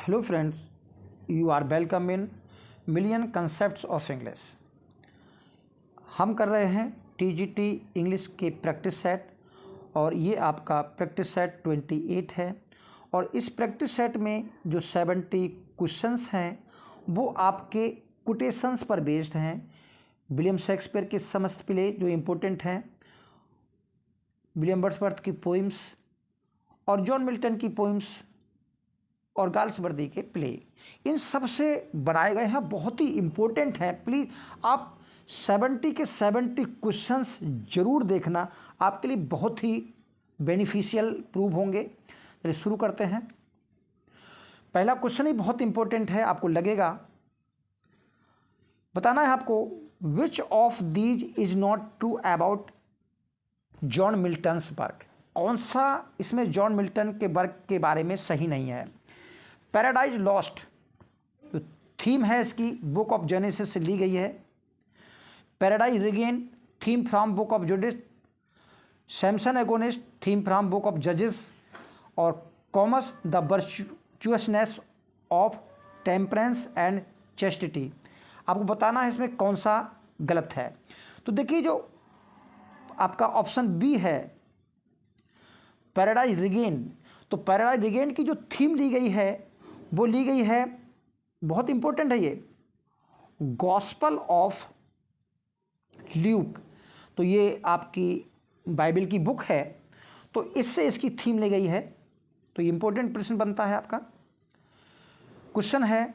Hello friends, you are welcome in Million Concepts of English। हम कर रहे हैं TGT इंग्लिश के प्रैक्टिस सेट और ये आपका प्रैक्टिस सेट 28 है और इस प्रैक्टिस सेट में जो 70 क्वेश्चंस हैं वो आपके कोटेशंस पर बेस्ड हैं। विलियम शेक्सपियर के समस्त प्ले जो इम्पोर्टेंट हैं, विलियम वर्ड्सवर्थ की पोइम्स और जॉन मिल्टन की पोइम्स और गाल्सवर्दी के प्ले, इन सब से बनाए गए हैं, बहुत ही इम्पोर्टेंट हैं। प्लीज़ आप 70 के 70 क्वेश्चंस ज़रूर देखना, आपके लिए बहुत ही बेनिफिशियल प्रूव होंगे। चलिए शुरू करते हैं। पहला क्वेश्चन ही बहुत इम्पोर्टेंट है, आपको लगेगा, बताना है आपको, which of these is not true about John Milton's work. कौन सा इसमें जॉन मिल्टन के वर्क के बारे में सही नहीं है। पैराडाइज लॉस्ट जो थीम है इसकी बुक ऑफ जेनेसिस से ली गई है। Paradise regain theme from book of Judges. Samson Agonistes theme from book of जजेस। और Comus the virtuousness of temperance and chastity. आपको बताना है इसमें कौन सा गलत है। तो देखिए जो आपका ऑप्शन बी है पैराडाइज रिगेन, तो पैराडाइज रिगेन की जो थीम ली गई है वो ली गई है, बहुत इंपॉर्टेंट है ये, गॉस्पल ऑफ ल्यूक। तो ये आपकी बाइबल की बुक है, तो इससे इसकी थीम ली गई है। तो इंपॉर्टेंट प्रश्न बनता है आपका। क्वेश्चन है,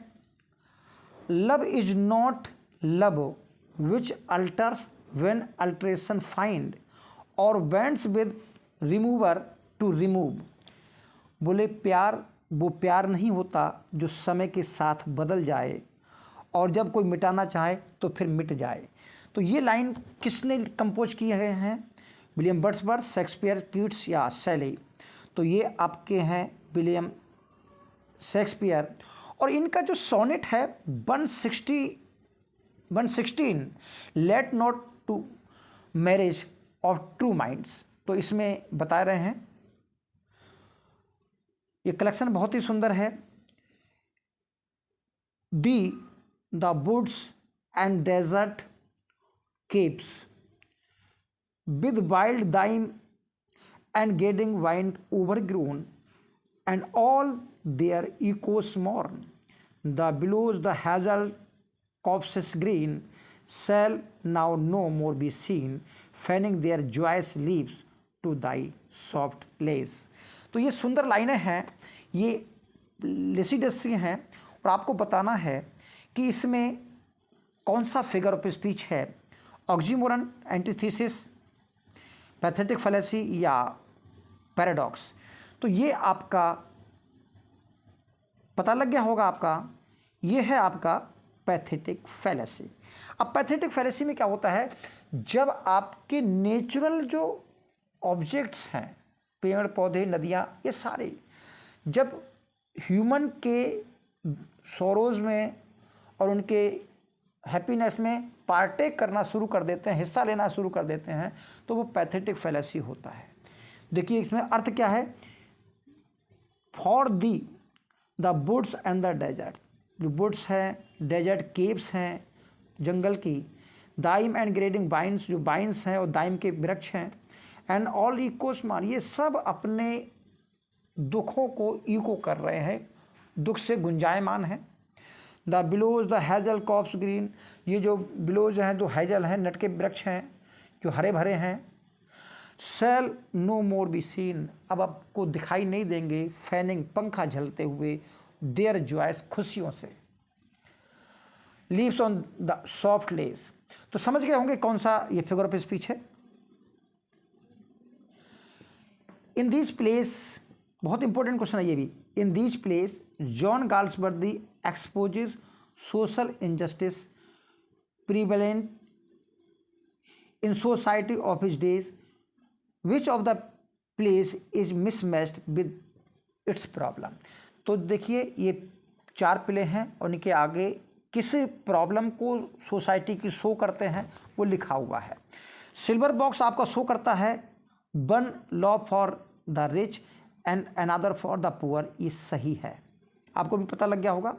love is not love which alters when alteration finds or bends with remover to remove. बोले प्यार वो प्यार नहीं होता जो समय के साथ बदल जाए और जब कोई मिटाना चाहे तो फिर मिट जाए। तो ये लाइन किसने कंपोज किए गए हैं, विलियम वर्ड्सवर्थ, शेक्सपियर, कीट्स या शैली। तो ये आपके हैं विलियम शेक्सपियर। और इनका जो सोनेट है 116 let not to marriage of true minds, तो इसमें बता रहे हैं। ये कलेक्शन बहुत ही सुंदर है। The woods and desert caves with wild thyme and gadding vine overgrown and all their echoes mourn the billows the hazel copses green shall now no more be seen fanning their joyous leaves to thy soft lace। तो ये सुंदर लाइनें हैं, ये लेसिडस हैं और आपको बताना है कि इसमें कौन सा फिगर ऑफ स्पीच है, ऑक्सीमोरन, एंटीथेसिस, पैथेटिक फैलेसी या पैराडॉक्स। तो ये आपका पता लग गया होगा आपका, ये है आपका पैथेटिक फैलेसी। अब पैथेटिक फैलेसी में क्या होता है, जब आपके नेचुरल जो ऑब्जेक्ट्स हैं, पेड़ पौधे नदियाँ, ये सारे जब ह्यूमन के सोरोज में और उनके हैप्पीनेस में पार्टेक करना शुरू कर देते हैं, हिस्सा लेना शुरू कर देते हैं, तो वो पैथेटिक फैलेसी होता है। देखिए इसमें अर्थ क्या है, for the the woods and the desert, जो वुड्स हैं, डेजर्ट केव्स हैं, जंगल की, दाइम एंड ग्रेडिंग बाइन्स, जो बाइन्स हैं और दाइम के वृक्ष हैं, एंड ऑल इकोस्मान, ये सब अपने दुखों को इको कर रहे हैं, दुख से गुंजायमान हैं। The billows the hazel copse green, ये जो बिलोज हैं, जो हैजल हैं, नट के वृक्ष हैं जो हरे भरे हैं। Shall no more be seen, अब आपको दिखाई नहीं देंगे, फैनिंग, पंखा झलते हुए, देयर जॉयस, खुशियों से। Leaves on the soft less, तो समझ गए होंगे कौन सा ये फिगर ऑफ स्पीच है। इन दिस प्लेस, बहुत इंपॉर्टेंट क्वेश्चन है ये भी, in this place John Galsworthy exposes social injustice prevalent in society of his days, which of the place is mismatched with its problem. तो देखिए ये 4 play हैं और इनके आगे किस प्रॉब्लम को सोसाइटी की शो करते हैं वो लिखा हुआ है। सिल्वर बॉक्स आपका शो करता है one law for the rich and another for the poor, ये सही है। आपको भी पता लग गया होगा।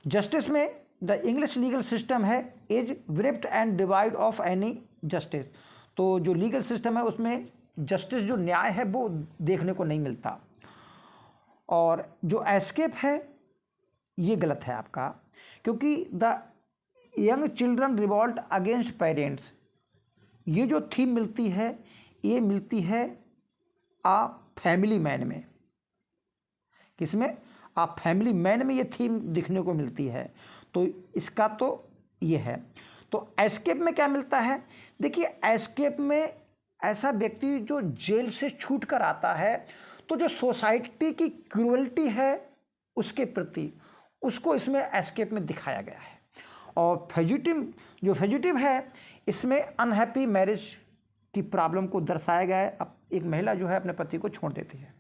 जस्टिस में द इंग्लिश लीगल सिस्टम है is bereft and devoid of any justice. तो जो लीगल सिस्टम है उसमें जस्टिस जो न्याय है वो देखने को नहीं मिलता। और जो एस्केप है ये गलत है आपका, क्योंकि the young children revolt against parents, ये जो थीम मिलती है ये मिलती है आ फैमिली मैन में। किसमें? आ फैमिली मैन में ये थीम दिखने को मिलती है। तो इसका तो ये है। तो एस्केप में क्या मिलता है? देखिए एस्केप में ऐसा व्यक्ति जो जेल से छूट कर आता है, तो जो सोसाइटी की क्रूअल्टी है उसके प्रति, उसको इसमें एस्केप में दिखाया गया है। और फुजिटिव है, इसमें अनहैप्पी मैरिज की प्रॉब्लम को दर्शाया गया है। अब एक महिला जो है अपने पति को छोड़ देती है।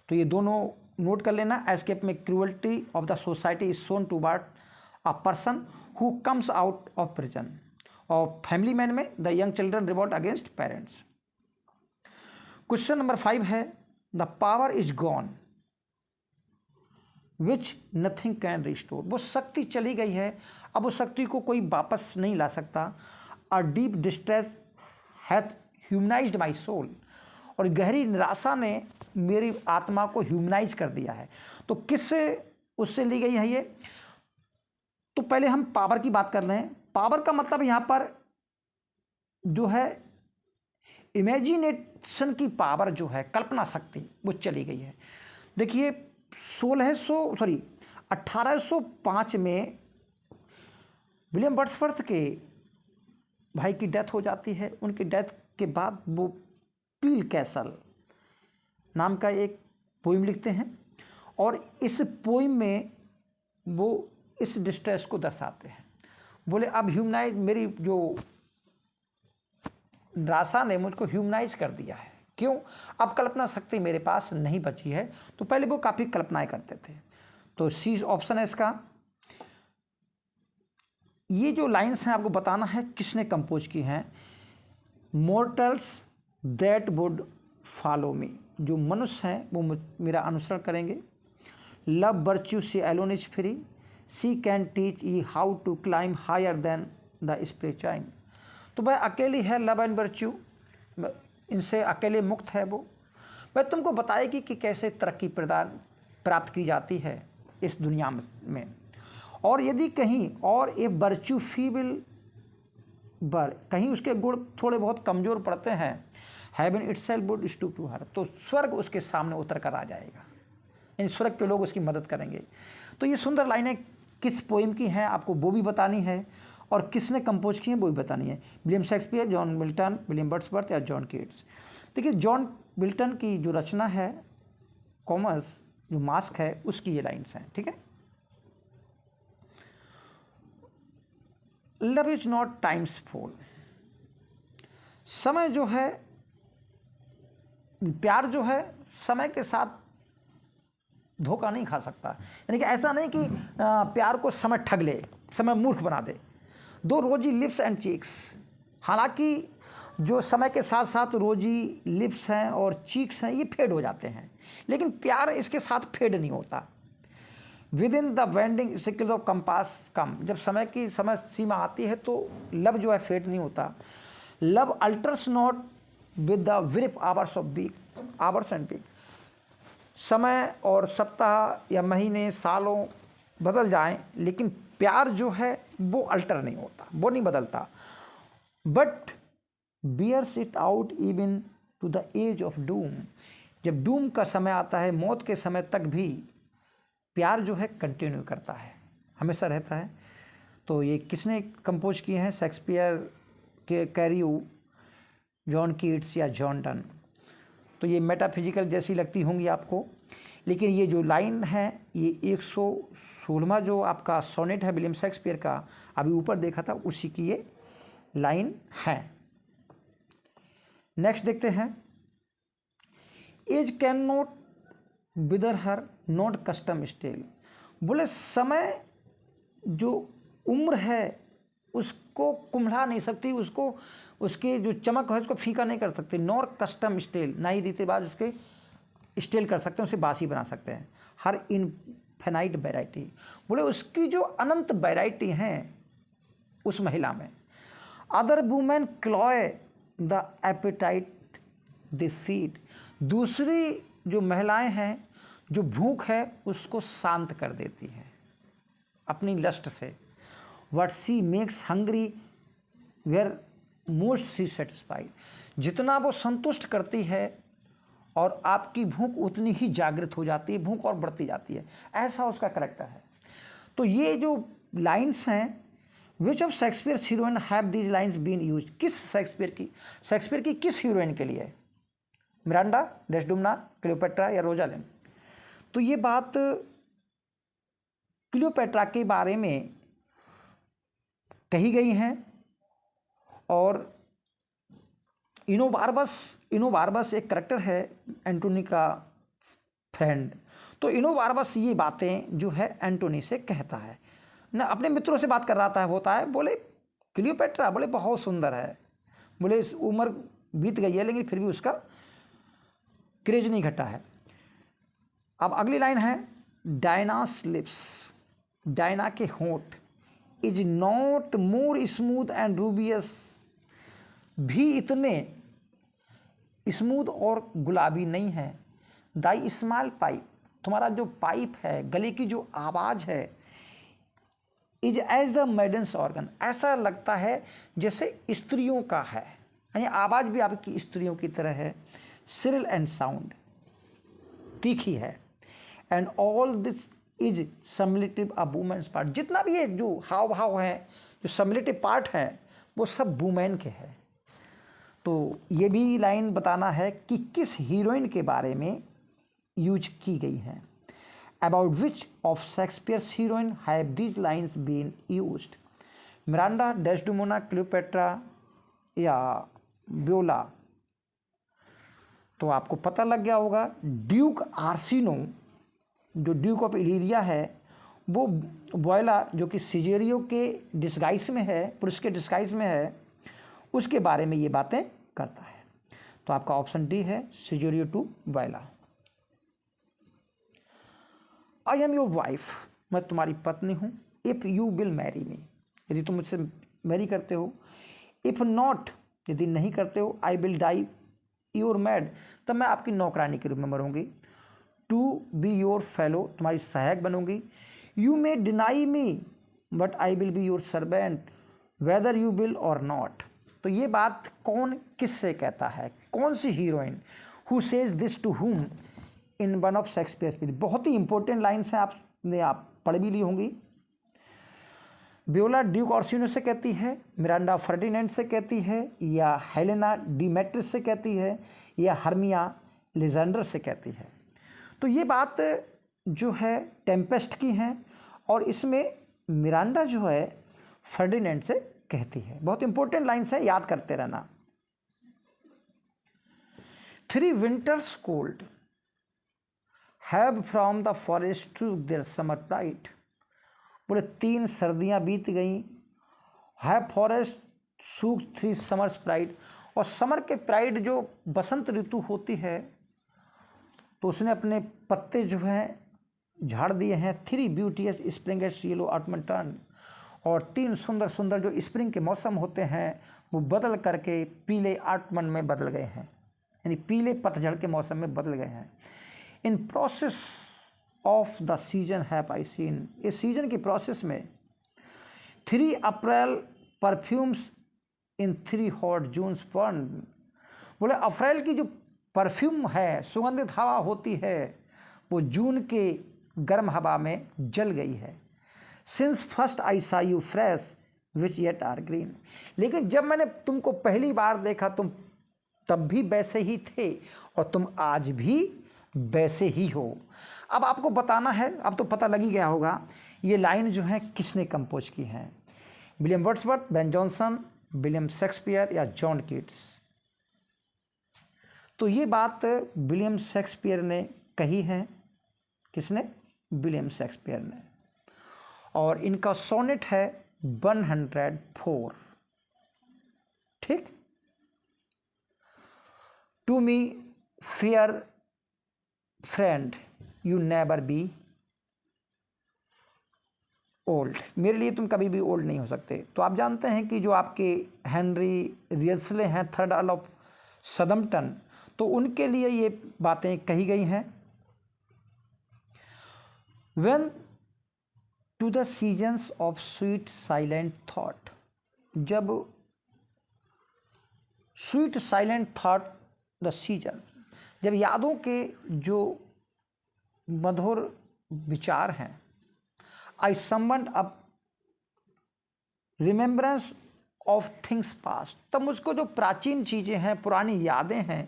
तो ये दोनों नोट कर लेना। एस्केप में cruelty of the society is shown toward a person who comes out of prison. और फैमिली मैन में the young children revolt against parents. Question number 5 है the power is gone which nothing can restore. वो शक्ति चली गई है, अब उस शक्ति को कोई वापस नहीं ला सकता। A deep distress hath humanised my soul. और गहरी निराशा ने मेरी आत्मा को ह्यूमनाइज कर दिया है। तो किससे उससे ली गई है ये? तो पहले हम पावर की बात कर रहे हैं। पावर का मतलब यहाँ पर जो है इमेजिनेशन की पावर जो है, कल्पना शक्ति, वो चली गई है। देखिए 1805 में विलियम वर्ड्सवर्थ के भाई की डेथ हो जाती है। उनकी डेथ के बाद वो पील कैसल नाम का एक पोइम लिखते हैं, और इस पोइम में वो इस डिस्ट्रेस को दर्शाते हैं। बोले अब ह्यूमनाइज, मेरी जो निराशा ने मुझको ह्यूमनाइज कर दिया है। क्यों? अब कल्पना शक्ति मेरे पास नहीं बची है। तो पहले वो काफ़ी कल्पनाएं करते थे। तो सी ऑप्शन है इसका। ये जो लाइन्स हैं आपको बताना है किसने कंपोज की हैं। Mortals that would follow me, जो मनुष्य हैं वो मेरा अनुसरण करेंगे। Love virtue she alone is free, she can teach ye how to climb higher than the spiritual. तो वह अकेली है, लव एंड वर्च्यू, इनसे अकेले मुक्त है वो। वह तुमको बताएगी कि कैसे तरक्की प्राप्त की जाती है इस दुनिया में। और यदि कहीं और ए वर्च्यू फीबल कहीं उसके गुण थोड़े बहुत कमज़ोर पड़ते हैं, heaven itself would stoop to her, तो स्वर्ग उसके सामने उतर कर आ जाएगा। इन स्वर्ग के लोग उसकी मदद करेंगे। तो ये सुंदर लाइनें किस पोइम की हैं आपको वो भी बतानी है, और किसने कंपोज की है वो भी बतानी है। William Shakespeare, John Milton, William Wordsworth या जॉन कीट्स। देखिए जॉन मिल्टन की जो रचना है कॉमर्स, जो मास्क है, उसकी ये लाइन्स हैं। ठीक है। Love is not times fall. समय जो है, प्यार जो है समय के साथ धोखा नहीं खा सकता। यानी कि ऐसा नहीं कि प्यार को समय ठग ले, समय मूर्ख बना दे। दो रोजी लिप्स एंड चीक्स, हालांकि जो समय के साथ साथ रोजी लिप्स हैं और चीक्स हैं ये फेड हो जाते हैं, लेकिन प्यार इसके साथ फेड नहीं होता। Within the bending sickle of compass come, जब समय की समय सीमा आती है तो लव जो है फेड नहीं होता। Love alters not with the brief hours of week, hours and week. समय और सप्ताह या महीने सालों बदल जाएं, लेकिन प्यार जो है वो अल्टर नहीं होता, वो नहीं बदलता। But bears it out even to the edge of doom, जब डूम का समय आता है, मौत के समय तक भी प्यार जो है कंटिन्यू करता है, हमेशा रहता है। तो ये किसने कंपोज किए हैं? शेक्सपियर के कैरियो, जॉन कीट्स या जॉन डन। तो ये मेटाफिजिकल जैसी लगती होंगी आपको, लेकिन ये जो लाइन है ये 116वां जो आपका सोनेट है विलियम शेक्सपियर का, अभी ऊपर देखा था, उसी की ये लाइन है। नेक्स्ट देखते हैं। Age can not wither her not custom stale. बोले समय जो उम्र है उसको कुम्हला नहीं सकती, उसको उसके जो चमक है उसको फीका नहीं कर सकती। नॉर कस्टम स्टेल, ना ही रीतिवाज उसके स्टेल कर सकते हैं, उसे बासी बना सकते हैं, हर इनफिनाइट वैरायटी। बोले उसकी जो अनंत वैरायटी हैं उस महिला में। Other women cloy the appetite they feed, दूसरी जो महिलाएं हैं जो भूख है उसको शांत कर देती है अपनी लस्ट से। What she makes hungry where most she satisfied, जितना वो संतुष्ट करती है और आपकी भूख उतनी ही जागृत हो जाती है, भूख और बढ़ती जाती है, ऐसा उसका करैक्टर है। तो ये जो लाइन्स हैं, which of Shakespeare heroine have these lines been use, किस शेक्सपियर की किस हीरोइन के लिए, मिरांडा, डेस्डेमोना, क्लियोपेट्रा या रोजालिंड। तो ये बात क्लियोपेट्रा के बारे में कही गई है। और इनोबार्बस एक करैक्टर है एंटोनी का फ्रेंड। तो इनोबार्बस ये बातें जो है एंटोनी से कहता है ना, अपने मित्रों से बात कर रहा होता है। बोले क्लियोपेट्रा बोले बहुत सुंदर है, बोले इस उम्र बीत गई है लेकिन फिर भी उसका क्रेज नहीं घटा है। अब अगली लाइन है, डायनास लिप्स, डायना के होंठ is not more smooth and rubious, भी इतने स्मूथ और गुलाबी नहीं है। दाई स्मॉल पाइप, तुम्हारा जो पाइप है, गले की जो आवाज़ है, is as the maiden's organ, ऐसा लगता है जैसे स्त्रियों का है, यानी आवाज़ भी आपकी स्त्रियों की तरह है। सिरिल एंड साउंड, तीखी है। And all this is semblative a woman's part, जितना भी ये जो हाव भाव है, जो समलेटिव पार्ट है, वो सब वुमेन के हैं। तो ये भी लाइन बताना है कि किस हीरोइन के बारे में यूज की गई है। About which of Shakespeare's heroine have these lines been used, Miranda, Desdemona, Cleopatra या व्योला। तो आपको पता लग गया होगा, ड्यूक आर्सिनो जो ड्यूक ऑफ इलीरिया है, वो वोयला जो कि सिजेरियो के डिस्गाइज में है, पुरुष के डिस्गाइज में है, उसके बारे में ये बातें करता है। तो आपका ऑप्शन डी है, Cesario to Viola. I am your wife, मैं तुम्हारी पत्नी हूँ। If you will marry me, यदि तुम मुझसे मैरी करते हो। इफ़ नॉट, यदि नहीं करते हो, I will die your maid, तब मैं आपकी नौकरानी के रूप में मरूंगी। टू बी योर फेलो, तुम्हारी सहायक बनूंगी। You may deny me but I will be your servant whether you will or not. तो ये बात कौन किससे कहता है, कौन सी heroine, who says this to whom in one of Shakespeare's plays. बहुत ही इंपॉर्टेंट लाइन्स हैं, आप पढ़ भी ली होंगी। व्योला ड्यूक ऑर्सिनो से कहती है, मिरांडा फर्डिनेंड से कहती है, या हेलेना डिमेट्रिस से कहती है, या हर्मिया लेजेंडर से कहती है। तो ये बात जो है टेम्पेस्ट की है, और इसमें मिरांडा जो है फर्डिनेंड से कहती है। बहुत इंपॉर्टेंट लाइन्स है, याद करते रहना। 3 winters cold have from the forest to their summer pride, बोले 3 सर्दियाँ बीत गई, हैव फॉरेस्ट सूख 3 समर्स प्राइड, और समर के प्राइड जो बसंत ऋतु होती है, तो उसने अपने पत्ते जो हैं झाड़ दिए हैं। 3 beauteous spring as yellow autumn turn, और 3 सुंदर सुंदर जो स्प्रिंग के मौसम होते हैं वो बदल करके पीले ऑटमन में बदल गए हैं, यानी पीले पतझड़ के मौसम में बदल गए हैं। In process of the season have I seen, इस सीजन की प्रोसेस में 3 अप्रैल परफ्यूम्स इन 3 हॉट जून्स बर्न, बोले अप्रैल की जो परफ्यूम है, सुगंधित हवा होती है, वो जून के गर्म हवा में जल गई है। Since first I saw you fresh which yet are green, लेकिन जब मैंने तुमको पहली बार देखा तुम तब भी वैसे ही थे और तुम आज भी वैसे ही हो। अब आपको बताना है, अब तो पता लग ही गया होगा ये लाइन जो है किसने कंपोज की है, William Wordsworth, Ben Jonson, William Shakespeare या जॉन कीट्स। तो ये बात विलियम शेक्सपियर ने कही है। किसने? विलियम शेक्सपियर ने। और इनका सोनेट है 104। ठीक। To me fair friend you never be old, मेरे लिए तुम कभी भी ओल्ड नहीं हो सकते। तो आप जानते हैं कि जो आपके हेनरी रियल्सले हैं, थर्ड अर्ल ऑफ सदम्पटन, तो उनके लिए ये बातें कही गई हैं। When to the seasons of sweet silent thought, जब sweet silent thought the season, जब यादों के जो मधुर विचार हैं, I summon up remembrance of things past, तब मुझको जो प्राचीन चीज़ें हैं, पुरानी यादें हैं,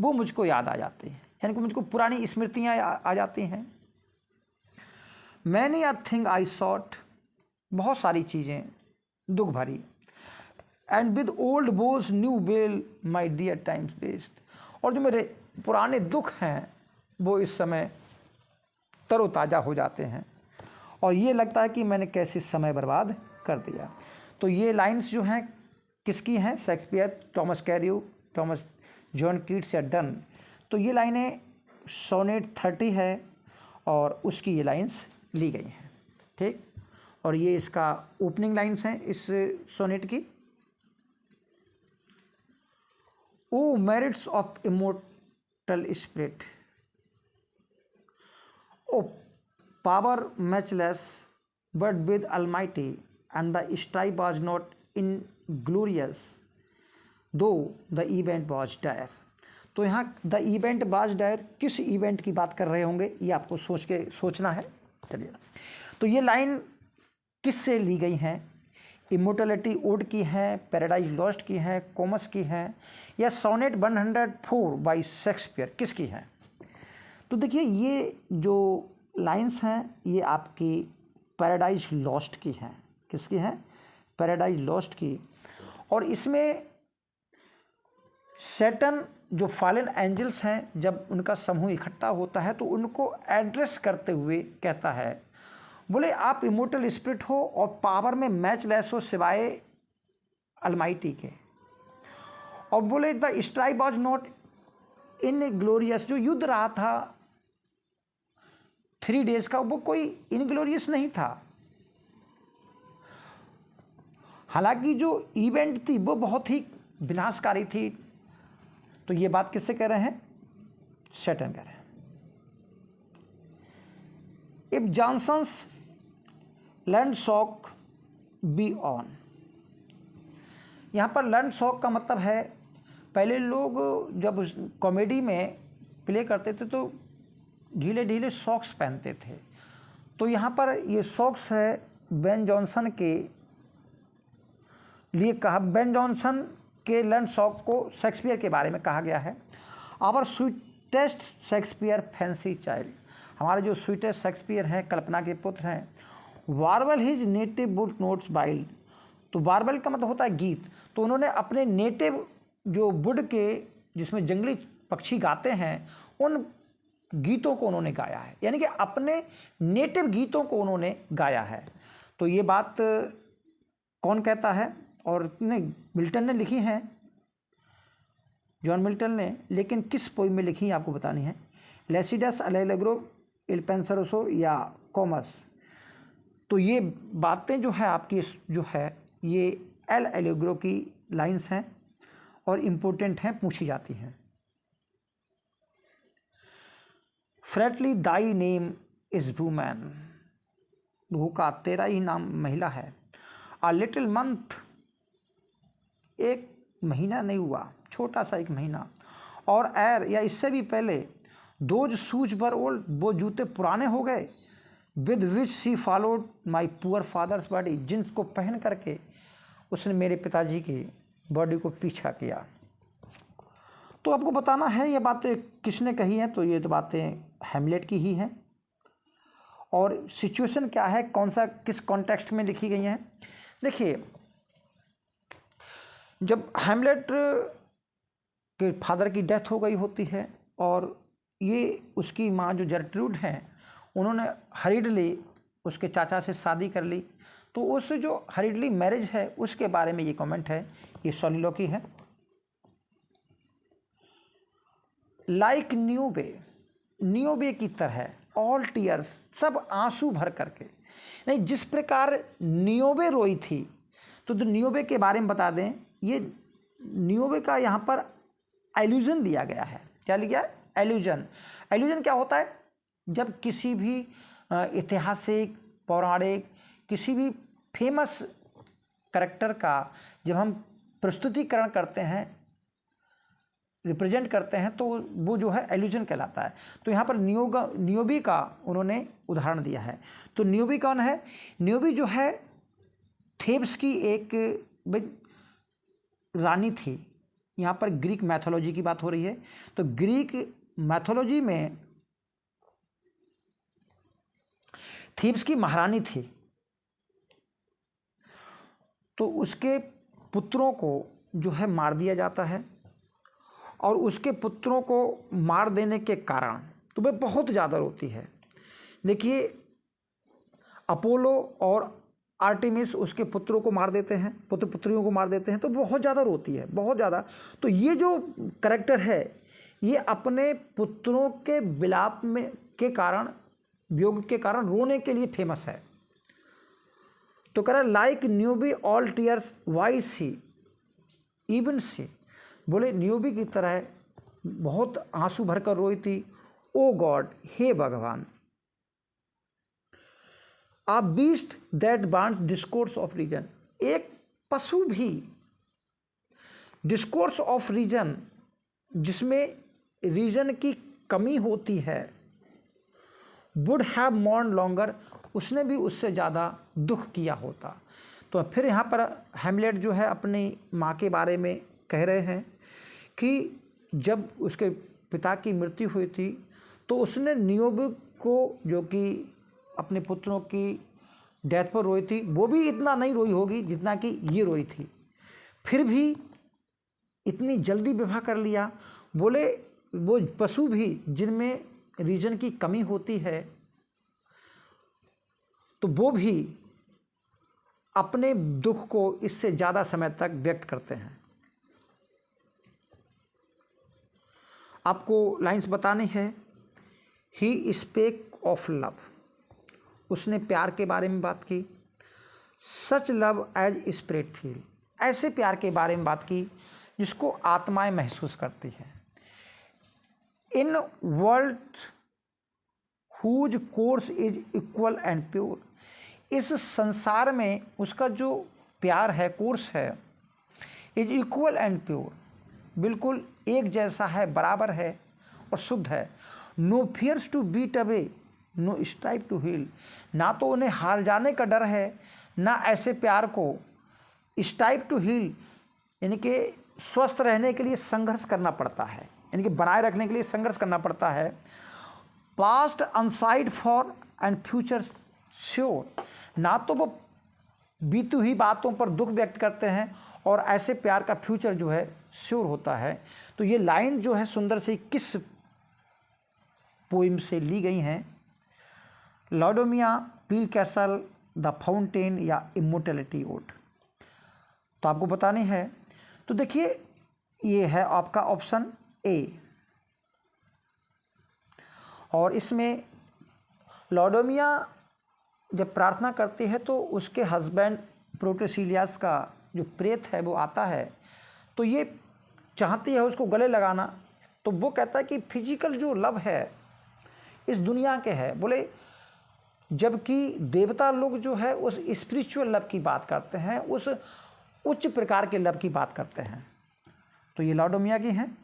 वो मुझको याद आ जाती हैं, यानी कि मुझको पुरानी स्मृतियाँ आ जाती हैं। Many a thing I sought, बहुत सारी चीज़ें दुख भरी, and with old woes new wail my dear time's waste, और जो मेरे पुराने दुख हैं वो इस समय तरोताज़ा हो जाते हैं और ये लगता है कि मैंने कैसे समय बर्बाद कर दिया। तो ये लाइंस जो हैं किसकी हैं? Shakespeare, Thomas Cairo, Thomas John Keats या डन। तो ये लाइनें सोनेट 30 है और उसकी ये लाइंस ली गई हैं, ठीक। और ये इसका ओपनिंग लाइंस हैं इस सोनेट की। O merits of immortal spirit, O power matchless but with almighty, and the strife was not inglorious though the event was dire। तो यहाँ द इवेंट वाज डायर, किस इवेंट की बात कर रहे होंगे ये आपको सोचना है। चलिए, तो ये लाइन किस से ली गई हैं? इमोर्टलिटी ओड की है, पैराडाइज लॉस्ट की है, कॉमस की है, या सोनेट 104 बाई शेक्सपियर, किसकी है? तो देखिए ये जो लाइंस हैं ये आपकी पैराडाइज लॉस्ट की हैं। किसकी हैं? पैराडाइज लॉस्ट की। और इसमें सैटर्न जो फॉलन एंजल्स हैं, जब उनका समूह इकट्ठा होता है तो उनको एड्रेस करते हुए कहता है, बोले आप इमोर्टल स्पिरिट हो और पावर में मैच लेस हो सिवाय अलमाइटी के, और बोले the strike was not in glorious, जो युद्ध रहा था 3 डेज का वो कोई इनग्लोरियस नहीं था। हालांकि जो इवेंट थी वो बहुत ही विनाशकारी थी। तो ये बात किससे कह रहे हैं? सैटर्न कह रहे हैं। If Jonson's learn shock be on, यहाँ पर लर्न शॉक का मतलब है पहले लोग जब कॉमेडी में प्ले करते थे तो ढीले ढीले सॉक्स पहनते थे। तो यहाँ पर ये सॉक्स है बेन जॉनसन के लिए कहा, बेन जॉनसन के लर्न शॉक को शेक्सपियर के बारे में कहा गया है। Our sweetest Shakespeare fancy child, हमारे जो स्वीटेस्ट शेक्सपियर हैं, कल्पना के पुत्र हैं। Warble his native wood notes wild, तो वार्बल का मतलब होता है गीत। तो उन्होंने अपने नेटिव जो वुड के, जिसमें जंगली पक्षी गाते हैं, उन गीतों को उन्होंने गाया है, यानी कि अपने नेटिव गीतों को उन्होंने गाया है। तो ये बात कौन कहता है? और मिल्टन ने लिखी है, जॉन मिल्टन ने, लेकिन किस पोइम में लिखी है आपको बतानी है। लेसिडस अलेग्रो इल पेंसरोसो या कॉमस। तो ये बातें जो है आपकी जो है ये एल एलेग्रो की लाइंस हैं और इम्पोर्टेंट हैं, पूछी जाती हैं। फ्रेटली दाई नेम इज वूमैन, बहू का तेरा ही नाम महिला है। आ लिटिल मंथ, एक महीना नहीं हुआ, छोटा सा एक महीना। और एर, या इससे भी पहले, दोज शूज वर ओल्ड, वो जूते पुराने हो गए। With which she followed my poor father's body, जिनको पहन करके उसने मेरे पिताजी की बॉडी को पीछा किया। तो आपको बताना है ये बातें किसने कही हैं। तो ये तो बातें हैमलेट की ही हैं। और सिचुएशन क्या है, कौन सा, किस कॉन्टेक्स्ट में लिखी गई हैं? देखिए, जब हैमलेट के फादर की डेथ हो गई होती है और ये उसकी माँ जो जर्ट्रूड हैं उन्होंने हरीडली उसके चाचा से शादी कर ली। तो उस जो हरीडली मैरिज है उसके बारे में ये कमेंट है, ये सोलिलोकी है। लाइक न्यू वे, नियोबे की तरह ऑल टीयर्स, सब आंसू भर करके। नहीं, जिस प्रकार नियोबे रोई थी, तो नियोबे के बारे में बता दें, ये नियोबे का यहाँ पर एल्यूजन दिया गया है। क्या लिया? एल्यूजन। एल्यूजन क्या होता है? जब किसी भी ऐतिहासिक, पौराणिक, किसी भी फेमस कैरेक्टर का जब हम प्रस्तुतिकरण करते हैं, रिप्रेजेंट करते हैं, तो वो जो है एल्यूजन कहलाता है। तो यहाँ पर नियोबी का उन्होंने उदाहरण दिया है। तो नियोबी कौन है? नियोबी जो है थेब्स की एक रानी थी। यहाँ पर ग्रीक मैथोलॉजी की बात हो रही है। तो ग्रीक मैथोलॉजी में थीब्स की महारानी थी, तो उसके पुत्रों को जो है मार दिया जाता है, और उसके पुत्रों को मार देने के कारण तो वह बहुत ज़्यादा रोती है। देखिए, अपोलो और आर्टेमिस उसके पुत्रों को मार देते हैं, पुत्र पुत्रियों को मार देते हैं, तो बहुत ज़्यादा रोती है, बहुत ज़्यादा। तो ये जो कैरेक्टर है, ये अपने पुत्रों के विलाप में के कारण, वियोग के कारण रोने के लिए फेमस है। तो कह रहा है like Niobe all tears why she even she, बोले न्यूबी की तरह बहुत आंसू भरकर रोई थी। ओ गॉड, हे भगवान, a beast that wants discourse of reason, एक पशु भी डिस्कोर्स ऑफ रीजन, जिसमें रीजन की कमी होती है, वुड हैव मॉर्न लॉन्गर, उसने भी उससे ज़्यादा दुख किया होता। तो फिर यहाँ पर हैमलेट जो है अपनी माँ के बारे में कह रहे हैं कि जब उसके पिता की मृत्यु हुई थी, तो उसने नियोबी को, जो कि अपने पुत्रों की डेथ पर रोई थी, वो भी इतना नहीं रोई होगी जितना कि ये रोई थी। फिर भी इतनी जल्दी विवाह कर लिया। बोले वो पशु भी जिनमें रीजन की कमी होती है, तो वो भी अपने दुख को इससे ज़्यादा समय तक व्यक्त करते हैं। आपको लाइंस बतानी है। ही स्पेक ऑफ लव, उसने प्यार के बारे में बात की। सच लव एज स्पिरिट फील, ऐसे प्यार के बारे में बात की जिसको आत्माएं महसूस करती हैं। In world whose course is equal and pure, इस संसार में उसका जो प्यार है, कोर्स है, इज इक्वल एंड प्योर, बिल्कुल एक जैसा है, बराबर है और शुद्ध है। No fears to beat away, no strive to heal, ना तो उन्हें हार जाने का डर है, ना ऐसे प्यार को स्ट्राइव टू हील, यानी कि स्वस्थ रहने के लिए संघर्ष करना पड़ता है, यानी कि बनाए रखने के लिए संघर्ष करना पड़ता है। Past onside for and future sure, ना तो वो बीती हुई बातों पर दुख व्यक्त करते हैं, और ऐसे प्यार का फ्यूचर जो है श्योर होता है। तो ये लाइन जो है सुंदर से किस पोइम से ली गई हैं? लॉडोमिया, पील कैसल, द फाउंटेन या इमोर्टैलिटी ओड, तो आपको बतानी है। तो देखिए, ये है आपका ऑप्शन ए, और इसमें लॉडोमिया जब प्रार्थना करती है तो उसके हस्बैंड प्रोटोसिलियस का जो प्रेत है वो आता है, तो ये चाहती है उसको गले लगाना। तो वो कहता है कि फिजिकल जो लव है इस दुनिया के है, बोले जबकि देवता लोग जो है उस स्पिरिचुअल लव की बात करते हैं, उस उच्च प्रकार के लव की बात करते हैं। तो ये लॉडोमिया की हैं।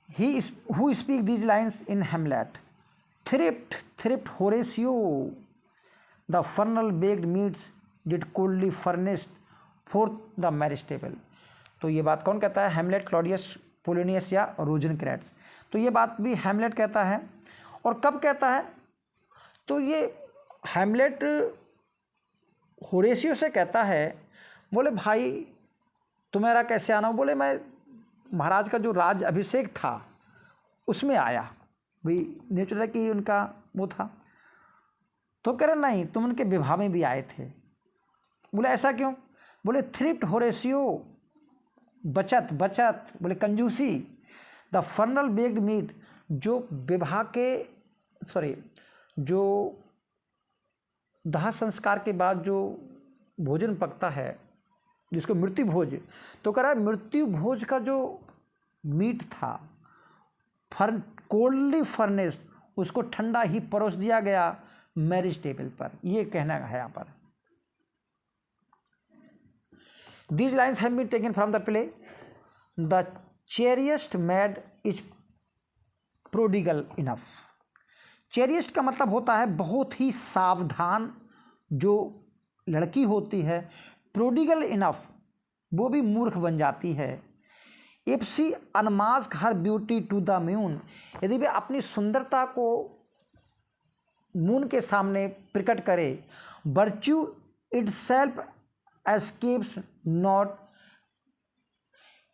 He is who speak these lines in Hamlet. Thrift Horatio, the funnel baked meats did coldly furnished forth the marriage table. तो ये बात कौन कहता है? हैमलेट, क्लॉडियस, पोलिनियस या रोजनक्रैट्स। तो ये बात भी हैमलेट कहता है। और कब कहता है? तो ये हैमलेट होरेशियो से कहता है, बोले भाई तुम्हारा कैसे आना? बोले मैं महाराज का जो राज अभिषेक था उसमें आया, भाई नेचुरल कि उनका वो था। तो कह रहे नहीं, तुम उनके विवाह में भी आए थे। बोले ऐसा क्यों? बोले थ्रिफ्ट होरेशियो, बचत, बोले कंजूसी, द फर्नल बेक्ड मीट, जो विवाह के जो दाह संस्कार के बाद जो भोजन पकता है जिसको मृत्यु भोज, तो कह रहा है मृत्यु भोज का जो मीट था कोल्डली फर्नेस, उसको ठंडा ही परोस दिया गया मैरिज टेबल पर, ये कहना है यहाँ पर। These lines have been taken from the play The Cherished Maid is Prodigal Enough। चेरियस्ट का मतलब होता है बहुत ही सावधान जो लड़की होती है, प्रोडिगल इनफ वो भी मूर्ख बन जाती है। If she unmask her beauty to the moon, यदि वे अपनी सुंदरता को मून के सामने प्रकट करे, virtue itself escapes not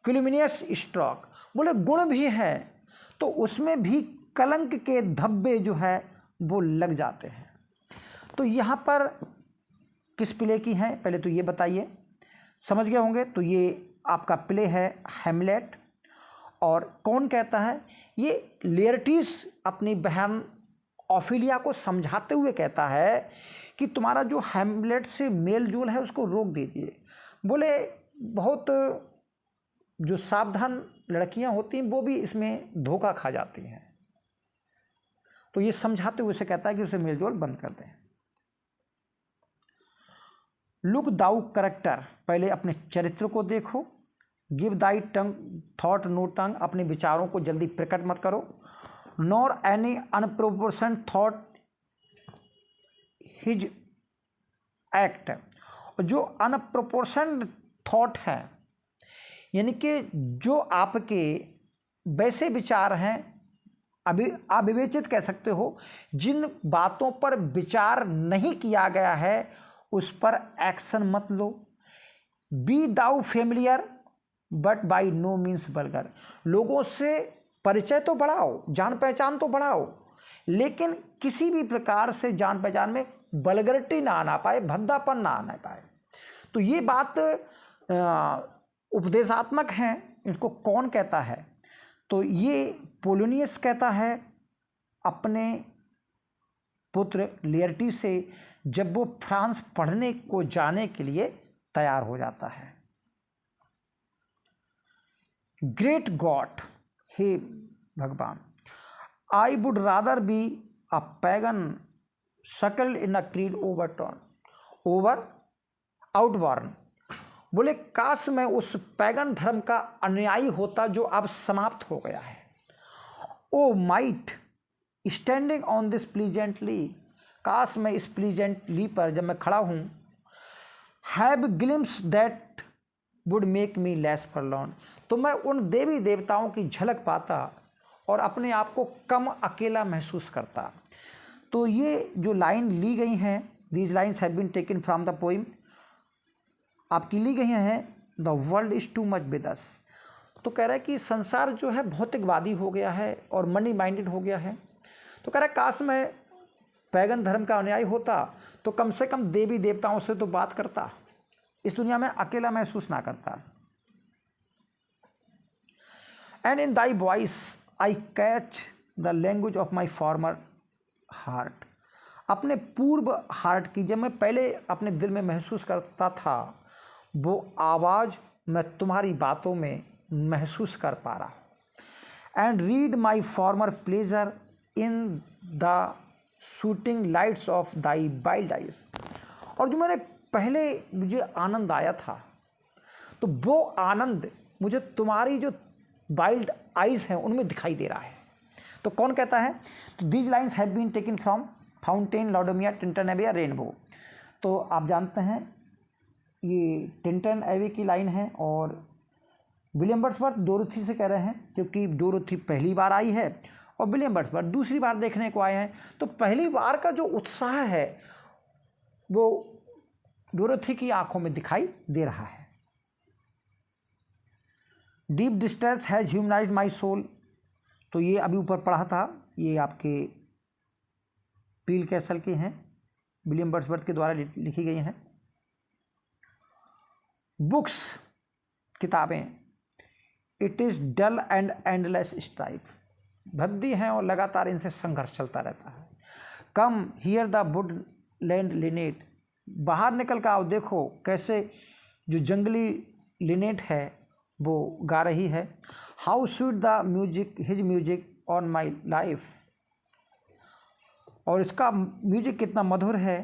calumnious stroke, बोले गुण भी है तो उसमें भी कलंक के धब्बे जो है वो लग जाते हैं। तो यहाँ पर किस प्ले की हैं पहले तो ये बताइए, समझ गए होंगे। तो ये आपका प्ले है हैमलेट, और कौन कहता है, ये लेयरटीस अपनी बहन ऑफिलिया को समझाते हुए कहता है कि तुम्हारा जो हैमलेट से मेल जोल है उसको रोक दीजिए। बोले बहुत जो सावधान लड़कियां होती हैं वो भी इसमें धोखा खा जाती हैं, तो ये समझाते हुए उसे कहता है कि उसे मेल जोल बंद कर दें। लुक दाउ करेक्टर, पहले अपने चरित्र को देखो। Give thy tongue thought no tongue, अपने विचारों को जल्दी प्रकट मत करो। Nor any unproportioned thought his act, और जो अनप्रोपोर्शन थॉट है यानी कि जो आपके वैसे विचार हैं, अभी अविवेचित कह सकते हो, जिन बातों पर विचार नहीं किया गया है उस पर एक्शन मत लो। Be thou familiar but by no means vulgar, लोगों से परिचय तो बढ़ाओ, जान पहचान तो बढ़ाओ, लेकिन किसी भी प्रकार से जान पहचान में वल्गरिटी ना आना पाए, भद्दापन ना आना पाए। तो ये बात उपदेशात्मक है। इसको कौन कहता है, तो ये पोलोनियस कहता है अपने पुत्र लेयर्टी से जब वो फ्रांस पढ़ने को जाने के लिए तैयार हो जाता है। ग्रेट गॉड, हे भगवान, I would rather be a pagan suckled in a creed over outworn, बोले काश मैं उस पैगन धर्म का अनुयायी होता जो अब समाप्त हो गया है। O might standing on this pleasant lea, काश मैं इस प्लीजेंटली पर जब मैं खड़ा हूँ, have glimpse that would make me less forlorn, तो मैं उन देवी देवताओं की झलक पाता और अपने आप को कम अकेला महसूस करता। तो ये जो लाइन ली गई हैं, these lines have been taken from the poem, आपकी ली गई हैं the world is too much with us. तो कह रहा है कि संसार जो है भौतिकवादी हो गया है और मनी माइंडेड हो गया है। तो कह रहा है काश मैं पैगन धर्म का अनुयायी होता तो कम से कम देवी देवताओं से तो बात करता, इस दुनिया में अकेला महसूस ना करता। And in thy voice I catch the language of my farmer heart, अपने पूर्व हार्ट की, जब मैं पहले अपने दिल में महसूस करता था वो आवाज़ मैं तुम्हारी बातों में महसूस कर पा रहा हूँ। And read my farmer pleasure in the shooting lights of thy wild eyes, और जो मैंने पहले मुझे आनंद आया था तो वो आनंद मुझे तुम्हारी जो वाइल्ड आइज हैं उनमें दिखाई दे रहा है। तो कौन कहता है, तो these lines have been taken from Fountain Laodamia Tintern Abbey Rainbow. तो आप जानते हैं ये टिंटन एवे की लाइन है और विलियम वर्ड्सवर्थ डोरोथी से कह रहे हैं, क्योंकि डोरोथी पहली बार आई है और विलियम वर्ड्सवर्थ दूसरी बार देखने को आए हैं। तो पहली बार का जो उत्साह है वो डोरोथी की आंखों में दिखाई दे रहा है। Deep distress has humanized my soul, तो ये अभी ऊपर पढ़ा था, ये आपके पील कैसल के हैं, विलियम वर्ड्सवर्थ के द्वारा लिखी गई हैं। बुक्स, किताबें, it is dull and endless strife, भद्दी हैं और लगातार इनसे संघर्ष चलता रहता है। Come hear the woodland linnet, बाहर निकल कर आओ, देखो कैसे जो जंगली लिनेट है वो गा रही है। How sweet the music his music on my life, और इसका म्यूजिक कितना मधुर है।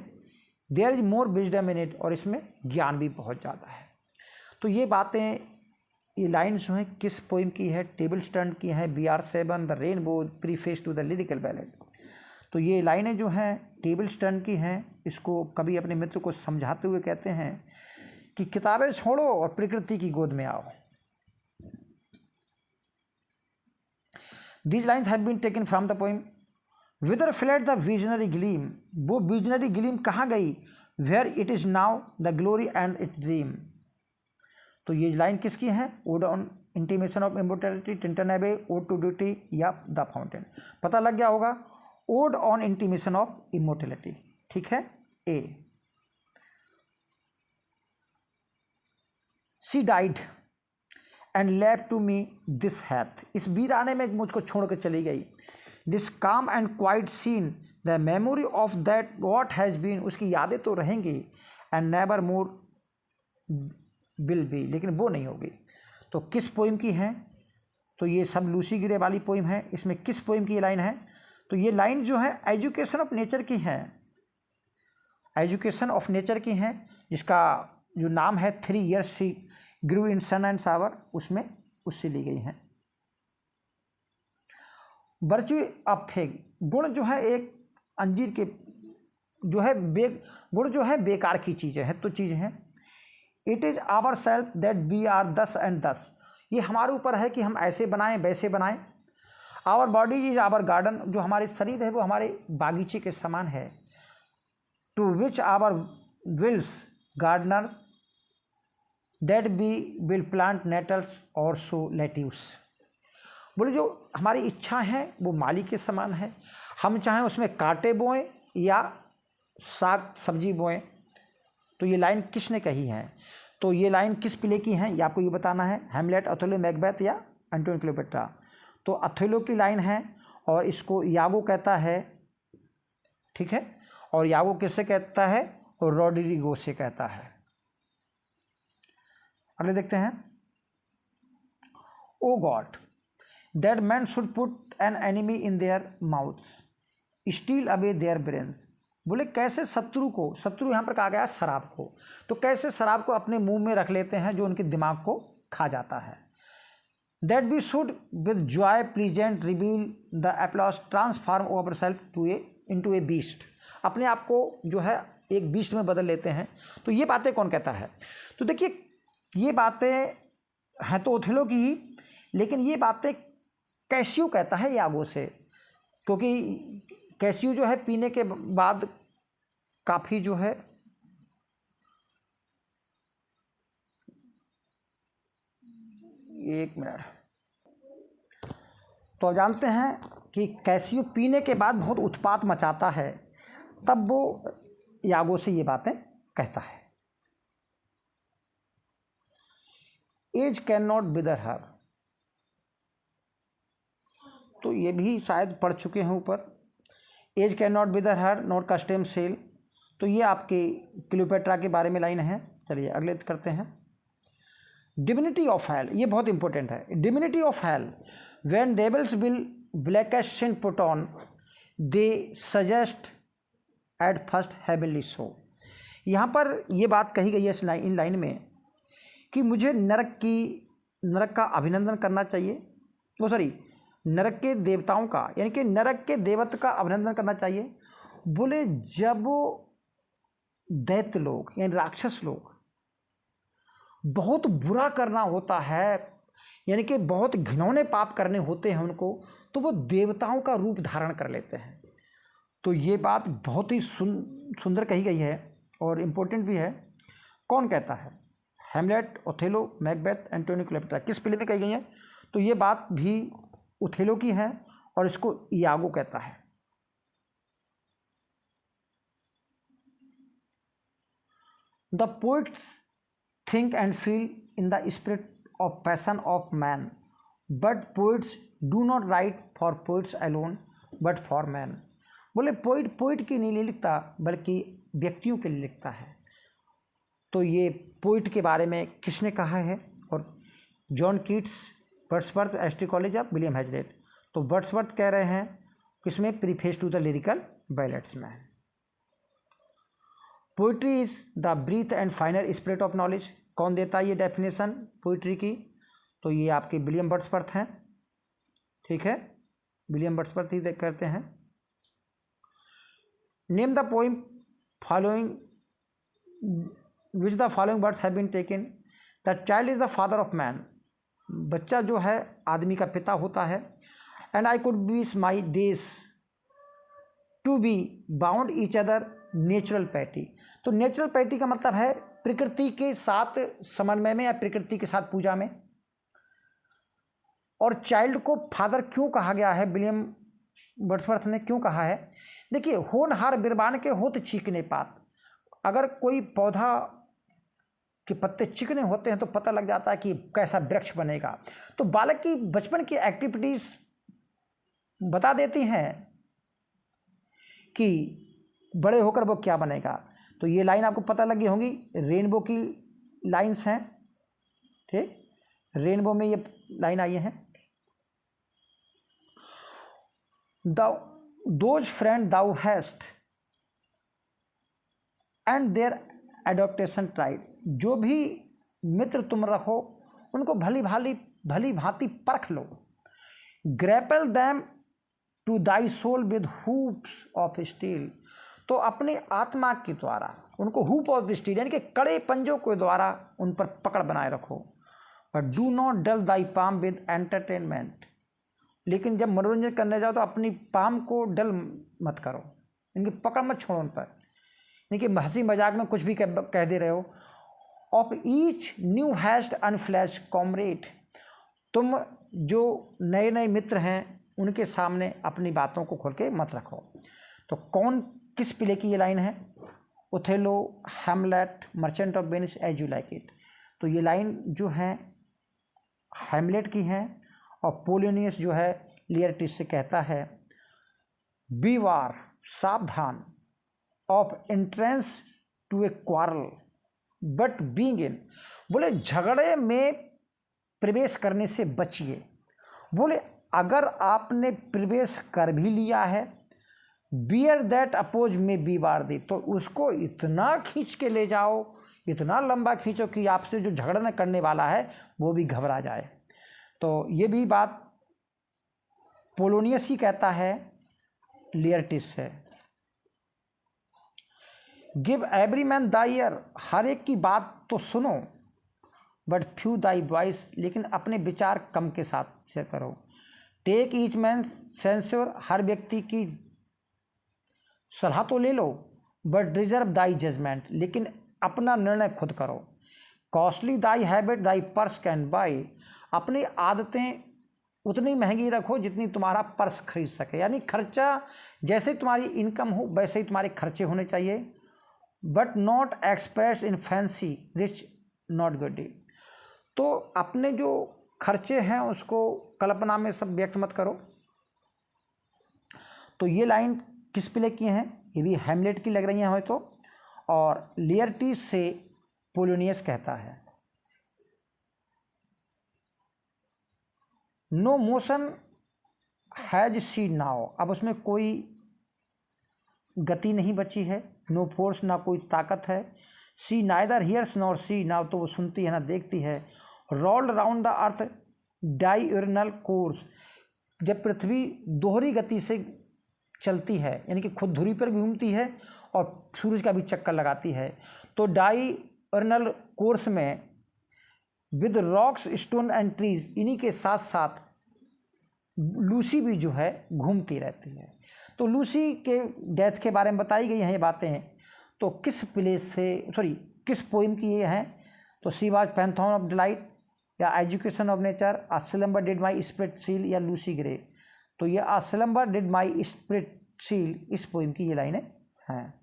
There is more wisdom in it, और इसमें ज्ञान भी बहुत ज़्यादा है। तो ये बातें, ये लाइन्स जो हैं किस पोइम की है? टेबल स्टैंड की है, BR7 the rainbow preface to the lyrical ballad. तो ये लाइनें जो हैं टेबल स्टैंड की हैं। इसको कभी अपने मित्र को समझाते हुए कहते हैं कि किताबें छोड़ो और प्रकृति की गोद में आओ। These lines have been taken from the poem Whither fled the visionary gleam, वो visionary gleam कहाँ गई? Where it is now the glory and its dream। तो ये लाइन किसकी है? Ode on intimation of immortality, Tintern एबे, Ode to duty या the fountain. पता लग गया होगा, Ode on intimation of immortality, ठीक है। ए, She died and left to me this hath, इस वीराने में मुझको छोड़ कर चली गई। This calm and quiet scene, the memory of that what has been, उसकी यादें तो रहेंगी, and never more will be, लेकिन वो नहीं होगी। तो किस पोइम की है? तो ये सब लूसी गिरे वाली पोइम है। इसमें किस पोइम की ये लाइन है? तो ये लाइन जो है एजुकेशन ऑफ नेचर की है, एजुकेशन ऑफ नेचर की है, जिसका जो नाम है 3 years she grew in sun and shower, उसमें उससे ली गई हैं। वर्च्यू ऑफ फेग, गुण जो है एक अंजीर के जो है गुण जो है बेकार की चीज़ें हैं, तो चीज़ हैं। It is our self that we are thus and thus, ये हमारे ऊपर है कि हम ऐसे बनाएं वैसे बनाएं। Our body is our garden, जो हमारे शरीर है वो हमारे बागीचे के समान है। To which our wills gardener that we will plant nettles or sow lettuce, बोले जो हमारी इच्छा है वो माली के समान है, हम चाहें उसमें कांटे बोएं या साग सब्जी बोएं। तो ये लाइन किसने कही है? तो ये लाइन किस प्ले की है ये आपको ये बताना है, हैमलेट, ओथेलो, मैकबेथ या एंटोनियो क्लियोपेट्रा। तो ओथेलो की लाइन है और इसको यागो कहता है, ठीक है। और यागो किससे कहता है? और रॉड्रिगो से कहता है। अगले देखते हैं। O God that man should put an enemy in their mouths steal away their brains, बोले कैसे शत्रु को, शत्रु यहाँ पर कहा गया शराब को, तो कैसे शराब को अपने मुंह में रख लेते हैं जो उनके दिमाग को खा जाता है। That we should with joy pleasant reveal the applause transform over self to into a beast, अपने आप को जो है एक बीस्ट में बदल लेते हैं। तो ये बातें कौन कहता है? तो देखिए ये बातें हैं तो ओथेलो की ही, लेकिन ये बातें कैसियो कहता है यागो से, क्योंकि कैसियो जो है पीने के बाद काफ़ी जो है एक मिनट, तो जानते हैं कि कैसियो पीने के बाद बहुत उत्पात मचाता है, तब वो यागो से ये बातें कहता है। Age can not wither her, तो ये भी शायद पढ़ चुके हैं ऊपर। Age can not wither her not custom stale, तो ये आपके क्लियोपेट्रा के बारे में लाइन है। चलिए अगले करते हैं। डिविनिटी ऑफ हेल, ये बहुत इंपॉर्टेंट है। Divinity of hell, when devils will blackest sin put on they suggest at first heavenly show, यहाँ पर ये बात कही गई है इन लाइन में कि मुझे नरक का अभिनंदन करना चाहिए, वो सॉरी नरक के देवताओं का, यानी कि नरक के देवता का अभिनंदन करना चाहिए। बोले जब दैत्य लोग यानी राक्षस लोग बहुत बुरा करना होता है, यानी कि बहुत घिनौने पाप करने होते हैं उनको, तो वो देवताओं का रूप धारण कर लेते हैं। तो ये बात बहुत ही सुंदर कही गई है और इम्पोर्टेंट भी है। कौन कहता है? Hamlet, Othello, Macbeth, Antonio Cleopatra, किस प्ले में कही गई है? तो ये बात भी ओथेलो की है और इसको यागो कहता है। The poets think and feel in the spirit of passion of man but poets do not right for poets alone but for man. बोले पोइट के लिए लिखता बल्कि व्यक्तियों के लिए लिखता है। तो ये पोइट के बारे में किसने कहा है? और John Keats, Wordsworth, S T. Coleridge of William Hazlitt. तो वर्ड्सवर्थ कह रहे हैं किसमें? Preface to the lyrical ballads में। Poetry is the breath and finer spirit of knowledge. कौन देता है ये डेफिनेशन पोइट्री की? तो ये आपके विलियम वर्ड्सवर्थ हैं। ठीक है, विलियम वर्ड्सवर्थ ही करते हैं। Name the poem following which the following words have been taken. The child is the father of man. बच्चा जो है आदमी का पिता होता है। And I could wish my days to be bound each other natural piety. तो natural piety का मतलब है प्रकृति के साथ समन्वय में या प्रकृति के साथ पूजा में। और चाइल्ड को फादर क्यों कहा गया है? विलियम वर्ड्सवर्थ ने क्यों कहा है? देखिए, होनहार बिरबान के होत चीकने पात। अगर कोई पौधा के पत्ते चिकने होते हैं तो पता लग जाता है कि कैसा वृक्ष बनेगा। तो बालक की बचपन की एक्टिविटीज बता देती हैं कि बड़े होकर वो क्या बनेगा। तो ये लाइन आपको पता लगी होगी, रेनबो की लाइंस हैं। ठीक, रेनबो में ये लाइन आई है। Those friend thou hast and their adoption tried. जो भी मित्र तुम रखो उनको भली भांति परख लो। Grapple them to thy soul with hoops of steel. तो अपनी आत्मा के द्वारा उनको हूप ऑफ स्टील यानी कि कड़े पंजों के द्वारा उन पर पकड़ बनाए रखो। But do not dull thy palm with entertainment. लेकिन जब मनोरंजन करने जाओ तो अपनी पाम को डल मत करो, इनकी पकड़ मत छोड़ो उन पर, यानी कि हंसी मजाक में कुछ भी कह दे रहे हो। Of each new hatched unfledged comrade. तुम जो नए नए मित्र हैं उनके सामने अपनी बातों को खोल के मत रखो। तो कौन किस प्ले की ये लाइन है? Othello, Hamlet, Merchant of Venice, as you like it. तो ये लाइन जो है हैमलेट की है और पोलियनियस जो है लियरटिस से कहता है बीवार, सावधान, of entrance to a quarrel but being in. बोले झगड़े में प्रवेश करने से बचिए। बोले अगर आपने प्रवेश कर भी लिया है, बियर दैट अपोज में बी वार दी। तो उसको इतना खींच के ले जाओ, इतना लंबा खींचो कि आपसे जो झगड़ा करने वाला है वो भी घबरा जाए। तो ये भी बात पोलोनियस ही कहता है, लियरटिस है। Give every man thy year. हर एक की बात तो सुनो, बट फ्यू दाई वॉइस। लेकिन अपने विचार कम के साथ शेयर करो। Take each man censure. हर व्यक्ति की सलाह तो ले लो, बट रिजर्व दाई जजमेंट। लेकिन अपना निर्णय खुद करो। Costly thy habit thy purse can buy. अपनी आदतें उतनी महंगी रखो जितनी तुम्हारा पर्स खरीद सके। यानी खर्चा जैसे तुम्हारी इनकम हो वैसे ही तुम्हारे खर्चे होने चाहिए। But not express in fancy rich not good. तो अपने जो खर्चे हैं उसको कल्पना में सब व्यक्त मत करो। तो ये लाइन किस प्ले की हैं? ये भी हैमलेट की लग रही हैं हमें तो, और लियरटिस से पोलोनियस कहता है no motion has she now. अब उसमें कोई गति नहीं बची है। नो फोर्स, ना कोई ताकत है। She neither hears nor sees now. तो वो सुनती है ना देखती है। Rolled round the earth diurnal course. जब पृथ्वी दोहरी गति से चलती है यानी कि खुद धुरी पर घूमती है और सूरज का भी चक्कर लगाती है। तो डायurnal कोर्स में with rocks, stone and trees, इन्हीं के साथ साथ लूसी भी जो है घूमती रहती है। तो लूसी के डेथ के बारे में बताई गई हैं ये बातें। तो किस प्ले से किस पोइम की ये हैं? तो she was phantom of delight या education of nature, a slumber did my spirit seal या लूसी ग्रे। तो ये a slumber did my spirit seal इस पोइम की ये लाइनें हैं।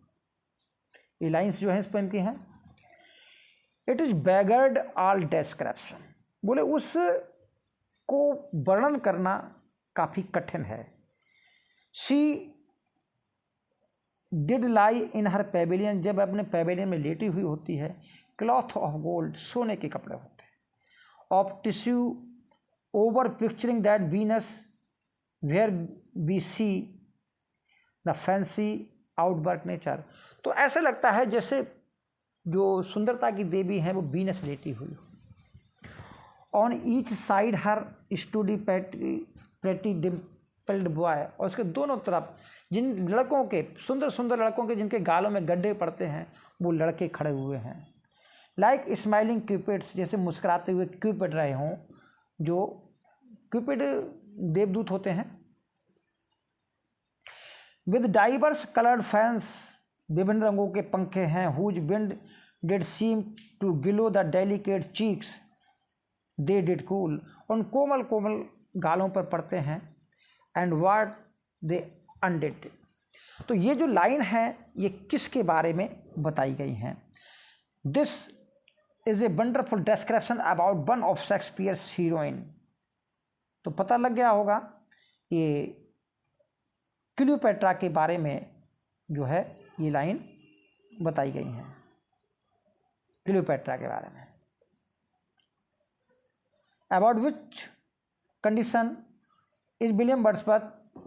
ये लाइन्स जो हैं इस पोइम की हैं। It is beggared all description. बोले उस को वर्णन करना काफ़ी कठिन है। She did lie in her pavilion, जब अपने पेविलियन में लेटी हुई होती है। क्लॉथ ऑफ गोल्ड, सोने के कपड़े होते हैं। Of tissue over picturing that Venus where we see the fancy outwork nature. तो ऐसा लगता है जैसे जो सुंदरता की देवी हैं वो वीनस लेटी हुई। On each side her stood pretty dimpled boy, और उसके दोनों तरफ जिन लड़कों के, सुंदर सुंदर लड़कों के जिनके गालों में गड्ढे पड़ते हैं, वो लड़के खड़े हुए हैं। लाइक स्माइलिंग क्यूपिड्स, जैसे मुस्कुराते हुए क्यूपिड रहे हों, जो क्यूपिड देवदूत होते हैं। विद डाइवर्स कलर्ड फैंस, विभिन्न रंगों के पंखे हैं। Whose wind did seem to glow the delicate cheeks they did cool, उन कोमल कोमल गालों पर पड़ते हैं। And what they undid. तो ये जो लाइन है ये किसके बारे में बताई गई हैं? This is a wonderful description about one of Shakespeare's heroine. तो पता लग गया होगा ये क्लियोपेट्रा के बारे में जो है ये लाइन बताई गई हैं, क्लियोपेट्रा के बारे में। About which condition is William Wordsworth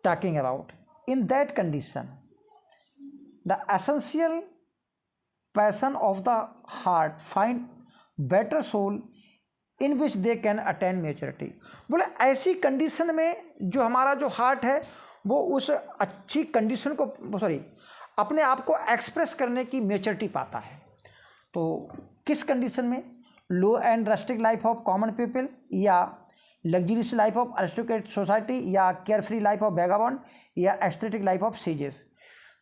talking about? In that condition the essential passion of the heart find better soul in which they can attain maturity. बोले ऐसी कंडीशन में जो हमारा जो हार्ट है वो उस अच्छी कंडीशन को, अपने आप को एक्सप्रेस करने की मैच्योरिटी पाता है। तो किस कंडीशन में? Low and rustic life of common people, या luxurious life of aristocrat society, या care free life of vagabond, या एस्थेटिक लाइफ ऑफ सीजेस।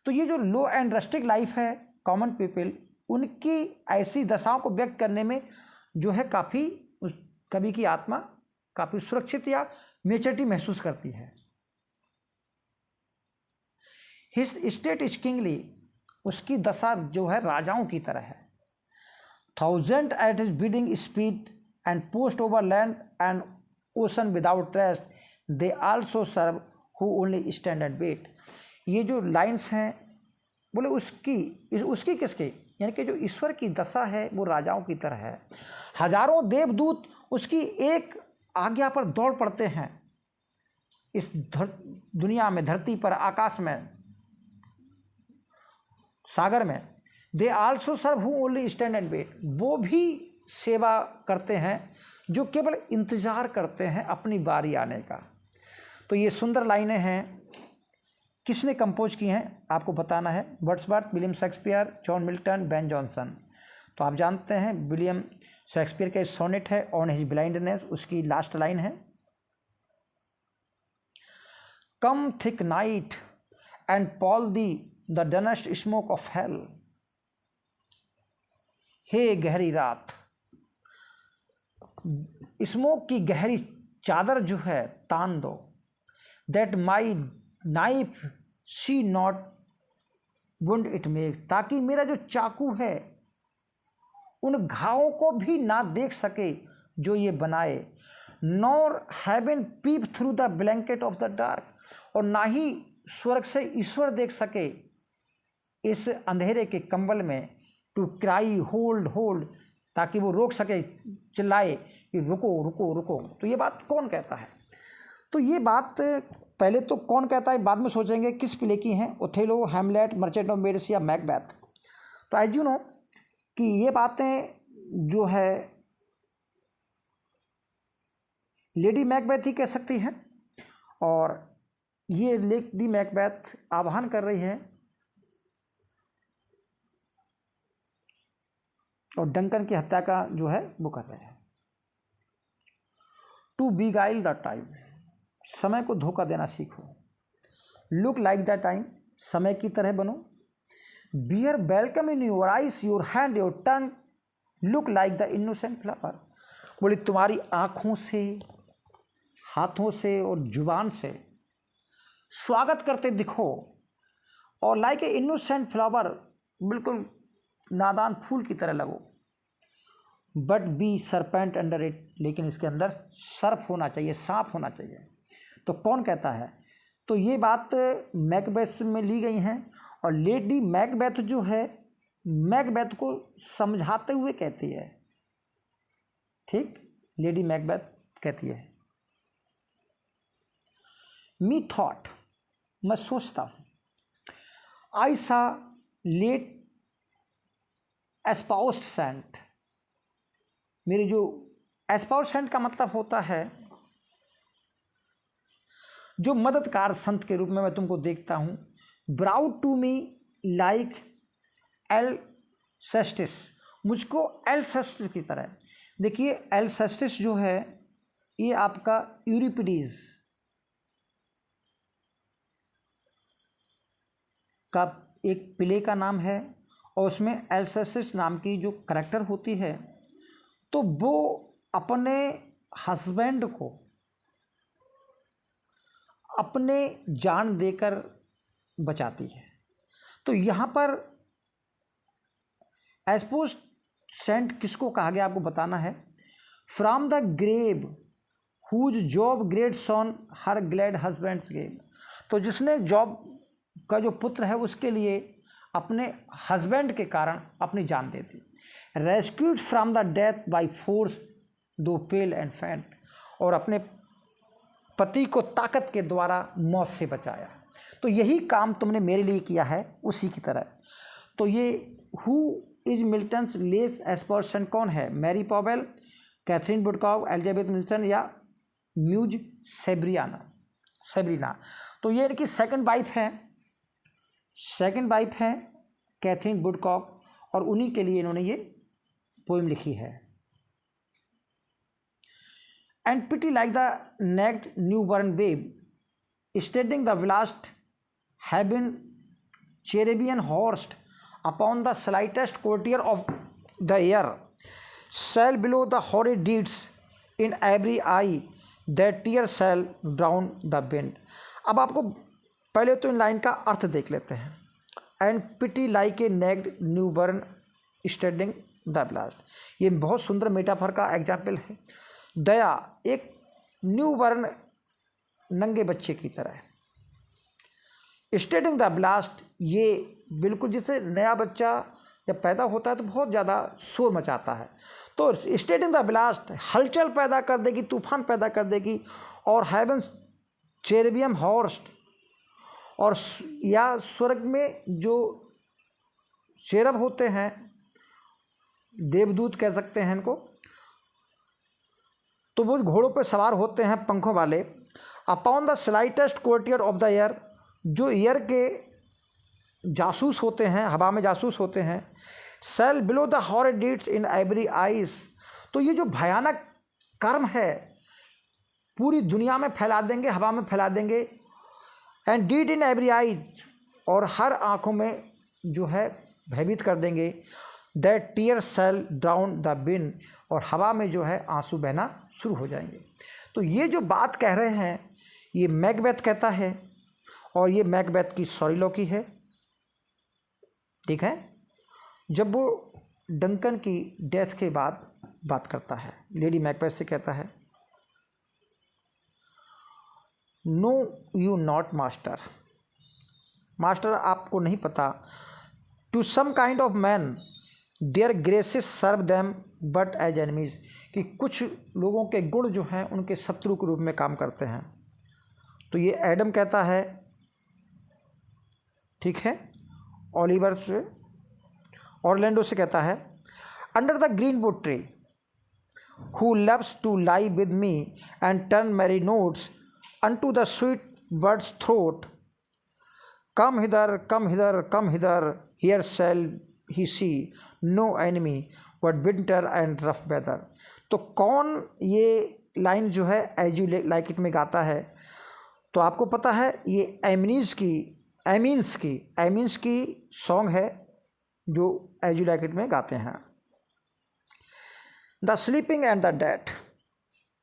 तो ये जो लो एंड रस्टिक लाइफ है कॉमन पीपल, उनकी ऐसी दशाओं को व्यक्त करने में जो है काफ़ी कवि की आत्मा काफ़ी सुरक्षित या मैच्योरिटी महसूस करती है। हिज स्टेट इज किंगली, उसकी दशा जो है राजाओं की तरह है। Thousand at his bidding speed and post over land and ocean without rest, they also serve who only stand and wait. ये जो लाइन्स हैं बोले उसकी किसकी, यानी कि जो ईश्वर की दशा है वो राजाओं की तरह है। हजारों देवदूत उसकी एक आज्ञा पर दौड़ पड़ते हैं। इस दुनिया में, धरती पर, आकाश में, सागर में। They also serve who only stand and wait, वो भी सेवा करते हैं जो केवल इंतजार करते हैं अपनी बारी आने का। तो ये सुंदर लाइनें हैं, किसने कंपोज की हैं आपको बताना है। Wordsworth, William Shakespeare, John Milton, Ben Johnson. तो आप जानते हैं विलियम शेक्सपियर का सोनेट है ऑन हिज ब्लाइंडनेस, उसकी लास्ट लाइन है, come thick night and pall thee the dunnest smoke of hell. हे गहरी रात, स्मोक की गहरी चादर जो है तान दो। That my knife she not wound it make, ताकि मेरा जो चाकू है उन घावों को भी ना देख सके जो ये बनाए। Nor heaven peep through the blanket of the dark, और ना ही स्वर्ग से ईश्वर देख सके इस अंधेरे के कंबल में। टू क्राई होल्ड होल्ड, ताकि वो रोक सके, चिल्लाए कि रुको रुको रुको। तो ये बात कौन कहता है? तो ये बात पहले तो कौन कहता है, बाद में सोचेंगे किस प्ले की हैं, Othello, Hamlet, Merchant of Venice या मैकबेथ। तो एज यू नो कि ये बातें जो है लेडी मैकबेथ ही कह सकती हैं, और ये लेडी मैकबेथ आह्वान कर रही है और डंकन की हत्या का जो है वो कर रहे हैं। टू बीगाइल द टाइम, समय को धोखा देना सीखो। लुक लाइक द टाइम, समय की तरह बनो। Bear welcome in your eyes, your hand, your tongue, look like the innocent flower. बोले तुम्हारी आँखों से, हाथों से और जुबान से स्वागत करते दिखो, और लाइक ए इनोसेंट फ्लावर, बिल्कुल नादान फूल की तरह लगो। But be serpent under it, लेकिन इसके अंदर सर्प होना चाहिए, सांप होना चाहिए। तो कौन कहता है? तो ये बात मैकबेथ में ली गई हैं और लेडी मैकबेथ जो है मैकबेथ को समझाते हुए कहती है, ठीक, लेडी मैकबेथ कहती है, मी थॉट, मैं सोचता हूँ, आई सा लेट एस्पाउस्ड सेंट, मेरी जो एस्पाउस्ड सेंट का मतलब होता है जो मददगार संत के रूप में मैं तुमको देखता हूँ, ब्राउड टू मी लाइक एलसेस्टिस, मुझको एलसेस्टिस की तरह। देखिए एलसेस्टिस जो है ये आपका यूरिपिडीज का एक प्ले का नाम है और उसमें एलसेस्टिस नाम की जो करैक्टर होती है तो वो अपने हस्बैंड को अपने जान देकर बचाती है। तो यहाँ पर एस्पोज सेंट किसको कहा गया आपको बताना है, from the grave whose job greets on her glad husbands game, तो जिसने जॉब का जो पुत्र है उसके लिए अपने हस्बैंड के कारण अपनी जान दे दी। Rescued from the death by force though pale and faint, और अपने पति को ताकत के द्वारा मौत से बचाया। तो यही काम तुमने मेरे लिए किया है उसी की तरह। तो ये who is Milton's late espoused कौन है? Mary Powell, Katherine Woodcock, Elizabeth Milton या म्यूज सेब्रीना। तो ये इनकी सेकंड वाइफ है कैथरीन वुडकॉक और उन्हीं के लिए इन्होंने ये पोएम लिखी है। And pity like the naked newborn babe, steadying the blast, have been cherubim horsed upon the slightest courtier of the air, shall below the horrid deeds in every eye, that tear shall drown the wind। अब आपको पहले तो in line का अर्थ देख लेते हैं। And pity like a naked newborn striding the blast, ये बहुत सुंदर मेटाफर का एग्जाम्पल है। दया एक न्यूबर्न नंगे बच्चे की तरह है। स्टेडिंग द ब्लास्ट, ये बिल्कुल जैसे नया बच्चा जब पैदा होता है तो बहुत ज़्यादा शोर मचाता है, तो स्टेडिंग द ब्लास्ट हलचल पैदा कर देगी, तूफान पैदा कर देगी। और हेवन चेरेबियम हॉर्स्ट, और या स्वर्ग में जो चेरब होते हैं, देवदूत कह सकते हैं इनको, तो वो घोड़ों पर सवार होते हैं पंखों वाले। Upon the slightest courtier of the air, जो एयर के जासूस होते हैं, हवा में जासूस होते हैं। Cell below the horrid deeds in every eyes, तो ये जो भयानक कर्म है पूरी दुनिया में फैला देंगे, हवा में फैला देंगे। And deed in every eyes, और हर आँखों में जो है भयभीत कर देंगे। That tear shall drown the wind, और हवा में जो है आंसू बहना शुरू हो जाएंगे। तो ये जो बात कह रहे हैं ये मैकबेथ कहता है, और ये मैकबेथ की सॉरीलो की है, ठीक है। जब वो डंकन की डेथ के बाद बात करता है, लेडी मैकबेथ से कहता है, know you not master, master आपको नहीं पता, to some kind of men their graces serve them but as enemies, कि कुछ लोगों के गुण जो हैं उनके शत्रु के रूप में काम करते हैं। तो ये एडम कहता है, ठीक है, ओलिवर से, ऑरलैंडो से कहता है, under the greenwood tree who loves to lie with me and turn merry notes unto the sweet bird's throat, come hither come hither come hither, here shall he see no enemy but winter and rough weather. तो कौन ये line जो है as you like it में गाता है? तो आपको पता है ये एमीन्स की सॉन्ग है जो एज यू लाइक इट में गाते हैं। The sleeping and the dead,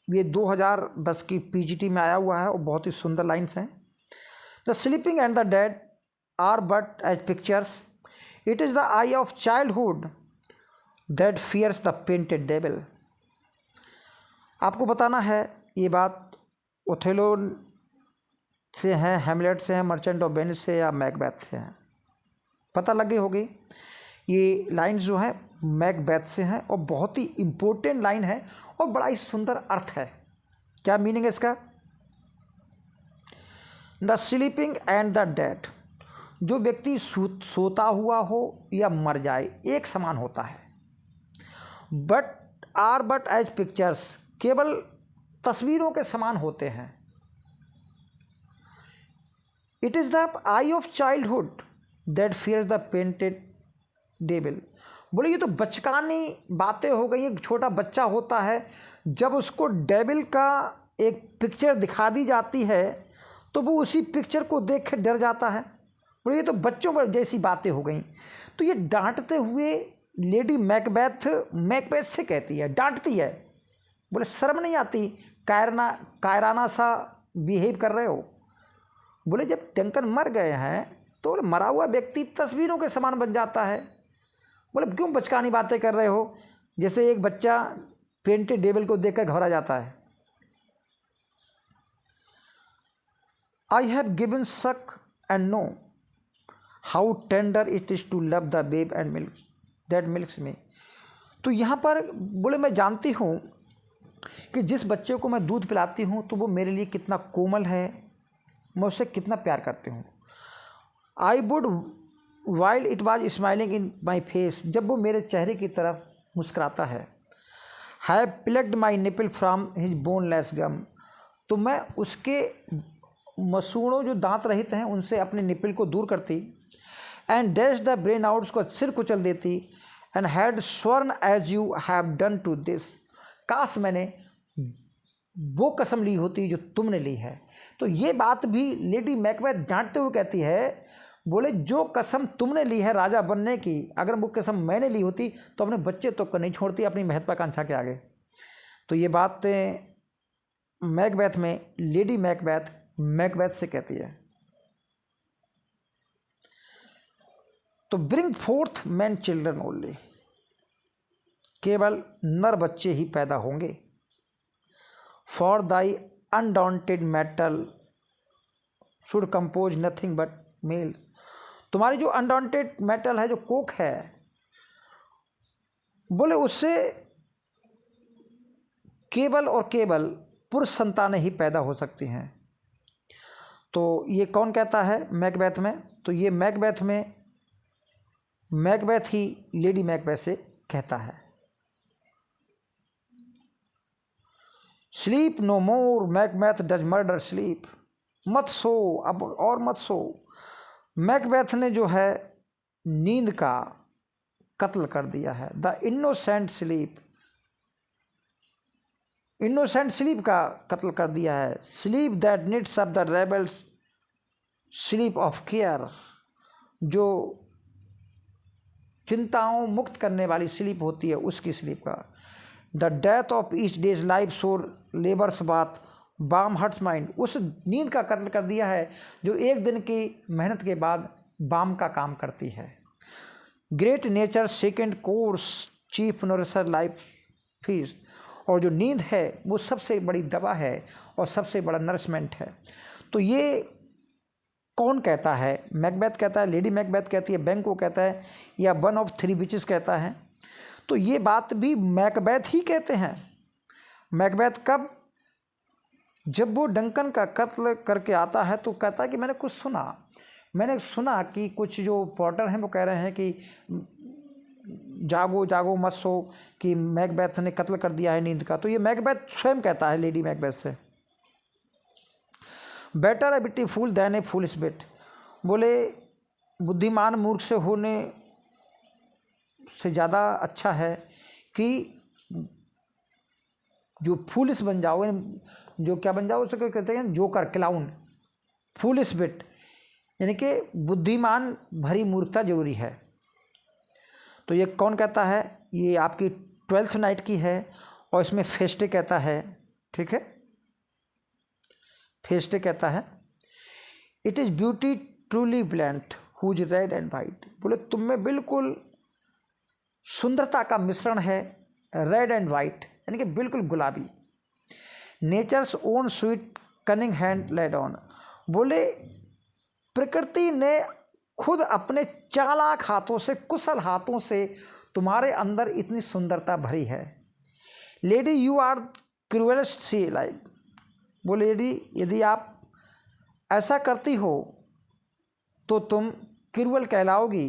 ये 2010 की पीजीटी में आया हुआ है और बहुत ही सुंदर लाइन्स हैं। The sleeping and the dead are but as pictures, it is the eye of childhood that fears the painted devil. आपको बताना है ये बात ओथेलो से है, हैमलेट से है, मर्चेंट ऑफ वेनिस से या मैकबेथ से है। पता लग गई होगी। ये लाइन्स जो है मैकबेथ से हैं और बहुत ही इम्पोर्टेंट लाइन है और बड़ा ही सुंदर अर्थ है। क्या मीनिंग है इसका? The sleeping and the dead, जो व्यक्ति सोता हुआ हो या मर जाए एक समान होता है। बट एज पिक्चर्स, केवल तस्वीरों के समान होते हैं। It is the eye of childhood that fears the painted devil. बोले ये तो बचकानी बातें हो गई। एक छोटा बच्चा होता है, जब उसको डेविल का एक पिक्चर दिखा दी जाती है तो वो उसी पिक्चर को देख के डर जाता है। बोले ये तो बच्चों पर जैसी बातें हो गई। तो ये डांटते हुए लेडी मैकबेथ से कहती है, डांटती है। बोले शर्म नहीं आती? कायराना सा बिहेव कर रहे हो। बोले जब डंकन मर गए हैं तो मरा हुआ व्यक्ति तस्वीरों के समान बन जाता है। बोले क्यों बचकानी बातें कर रहे हो? जैसे एक बच्चा पेंटेड डेविल को देखकर घबरा जाता है। I have given suck and know how tender it is to love the babe and milk that milks me. तो यहाँ पर बोले मैं जानती हूँ कि जिस बच्चे को मैं दूध पिलाती हूँ तो वो मेरे लिए कितना कोमल है, मैं उससे कितना प्यार करती हूँ। I would while it was smiling in my face, जब वो मेरे चेहरे की तरफ मुस्कुराता है। Have plucked my nipple from his boneless gums, तो मैं उसके मसूड़ों जो दांत रहित हैं उनसे अपने निपल को दूर करती। And dash the brain out, उसको सिर कुचल देती। And had sworn as you have done to this, काश मैंने वो कसम ली होती जो तुमने ली है। तो ये बात भी लेडी मैकबेथ डांटते हुए कहती है। बोले जो कसम तुमने ली है राजा बनने की, अगर वो कसम मैंने ली होती तो अपने बच्चे तो नहीं छोड़ती अपनी महत्वाकांक्षा के आगे। तो ये बात मैकबेथ में लेडी मैकबेथ से कहती है। तो bring forth men children only, केवल नर बच्चे ही पैदा होंगे। For thy undaunted mettle should compose nothing but male, तुम्हारी जो अनडाउंटेड मेटल है, जो कोक है, बोले उससे केवल और केवल पुरुष संतानें ही पैदा हो सकती हैं। तो ये कौन कहता है मैकबेथ में? तो ये मैकबेथ ही लेडी मैकबेथ से कहता है। Sleep no more Macbeth does murder sleep, मत सो अब और मत सो। मैकबेथ ने जो है नींद का कत्ल कर दिया है। द इनोसेंट स्लीप का कत्ल कर दिया है। Sleep that needs of the rebels sleep of care, जो चिंताओं मुक्त करने वाली स्लीप होती है उसकी स्लीप का। The death of each days life सोर लेबर्स बात बाम हर्ट्स माइंड, उस नींद का कत्ल कर दिया है जो एक दिन की मेहनत के बाद बाम का काम करती है। Great nature second course chief nourisher life feast, और जो नींद है वो सबसे बड़ी दवा है और सबसे बड़ा नरिशमेंट है। तो ये कौन कहता है? मैकबेथ कहता है, लेडी मैकबेथ कहती है, बेंको कहता है, या वन ऑफ थ्री विचेस कहता है। तो ये बात भी मैकबेथ ही कहते हैं। मैकबेथ कब? जब वो डंकन का कत्ल करके आता है तो कहता है कि मैंने सुना कि कुछ जो पॉटर हैं वो कह रहे हैं कि जागो जागो मत सो, कि मैकबेथ ने कत्ल कर दिया है नींद का। तो ये मैकबेथ स्वयं कहता है लेडी मैकबेथ से। बेटर ए बिटी फूल दैन ए फूलिश बिट, बोले बुद्धिमान मूर्ख से होने से ज़्यादा अच्छा है कि जो फूलिश बन जाओ, जो क्या बन जाओ उसे क्या कहते हैं? Joker, clown. फूलिश बिट यानी कि बुद्धिमान भरी मूर्खता जरूरी है। तो ये कौन कहता है? ये आपकी 12th नाइट की है और इसमें फेस्टे कहता है। ठीक है, फेस्टे कहता है it is beauty truly blent whose red and white, बोले तुम में बिल्कुल सुंदरता का मिश्रण है, रेड एंड वाइट, यानी कि बिल्कुल गुलाबी। Nature's own sweet cunning hand laid on, बोले प्रकृति ने खुद अपने चालाक हाथों से, कुशल हाथों से तुम्हारे अंदर इतनी सुंदरता भरी है। Lady you are cruellest she life, बोले लेडी यदि आप ऐसा करती हो तो तुम क्रूअल कहलाओगी।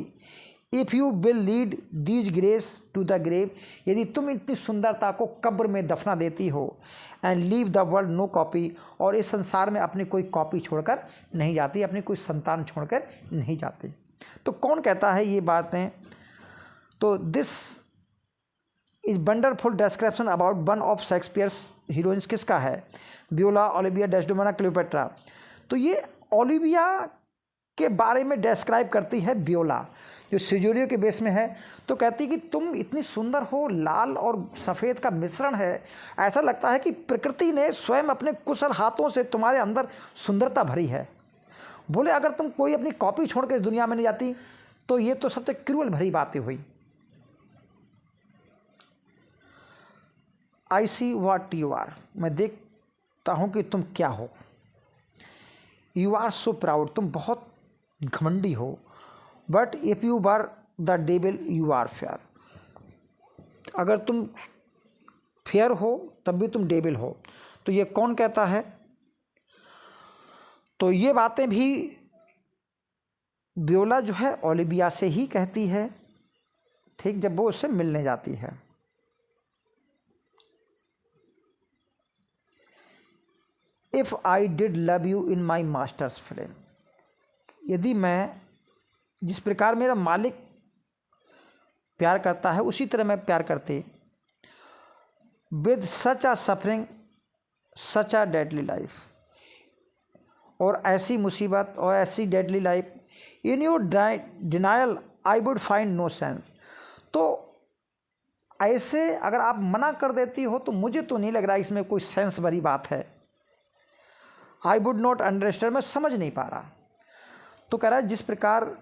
If you will lead these graces to the grave, यदि तुम इतनी सुंदरता को कब्र में दफना देती हो। And leave the world no copy, और इस संसार में अपनी कोई कॉपी छोड़कर नहीं जाती, अपनी कोई संतान छोड़कर नहीं जाती। तो कौन कहता है ये बातें? तो this is wonderful description about one of Shakespeare's heroines किसका है? Viola, Olivia, Desdemona, Cleopatra. तो ये ओलिविया के बारे में डिस्क्राइब करती है वियोला, जो सिजोरियो के बेस में है। तो कहती है कि तुम इतनी सुंदर हो, लाल और सफ़ेद का मिश्रण है, ऐसा लगता है कि प्रकृति ने स्वयं अपने कुशल हाथों से तुम्हारे अंदर सुंदरता भरी है। बोले अगर तुम कोई अपनी कॉपी छोड़कर दुनिया में नहीं जाती तो ये तो सबसे क्रूअल भरी बातें हुई। आई सी व्हाट यू आर, मैं देखता हूँ कि तुम क्या हो। यू आर सो प्राउड, तुम बहुत घमंडी हो। But if you were the devil you are fair, अगर तुम फेयर हो तब भी तुम डेविल हो। तो ये कौन कहता है? तो ये बातें भी वियोला जो है ओलिविया से ही कहती है, ठीक, जब वो उससे मिलने जाती है। If I did love you in my masters frame, यदि मैं, जिस प्रकार मेरा मालिक प्यार करता है उसी तरह मैं प्यार करती। With such a suffering such a deadly life, और ऐसी मुसीबत और ऐसी deadly life, in your denial I would find no sense. तो ऐसे अगर आप मना कर देती हो तो मुझे तो नहीं लग रहा इसमें कोई सेंस भरी बात है। आई वुड नॉट अंडरस्टैंड, मैं समझ नहीं पा रहा। तो कह रहा है जिस प्रकार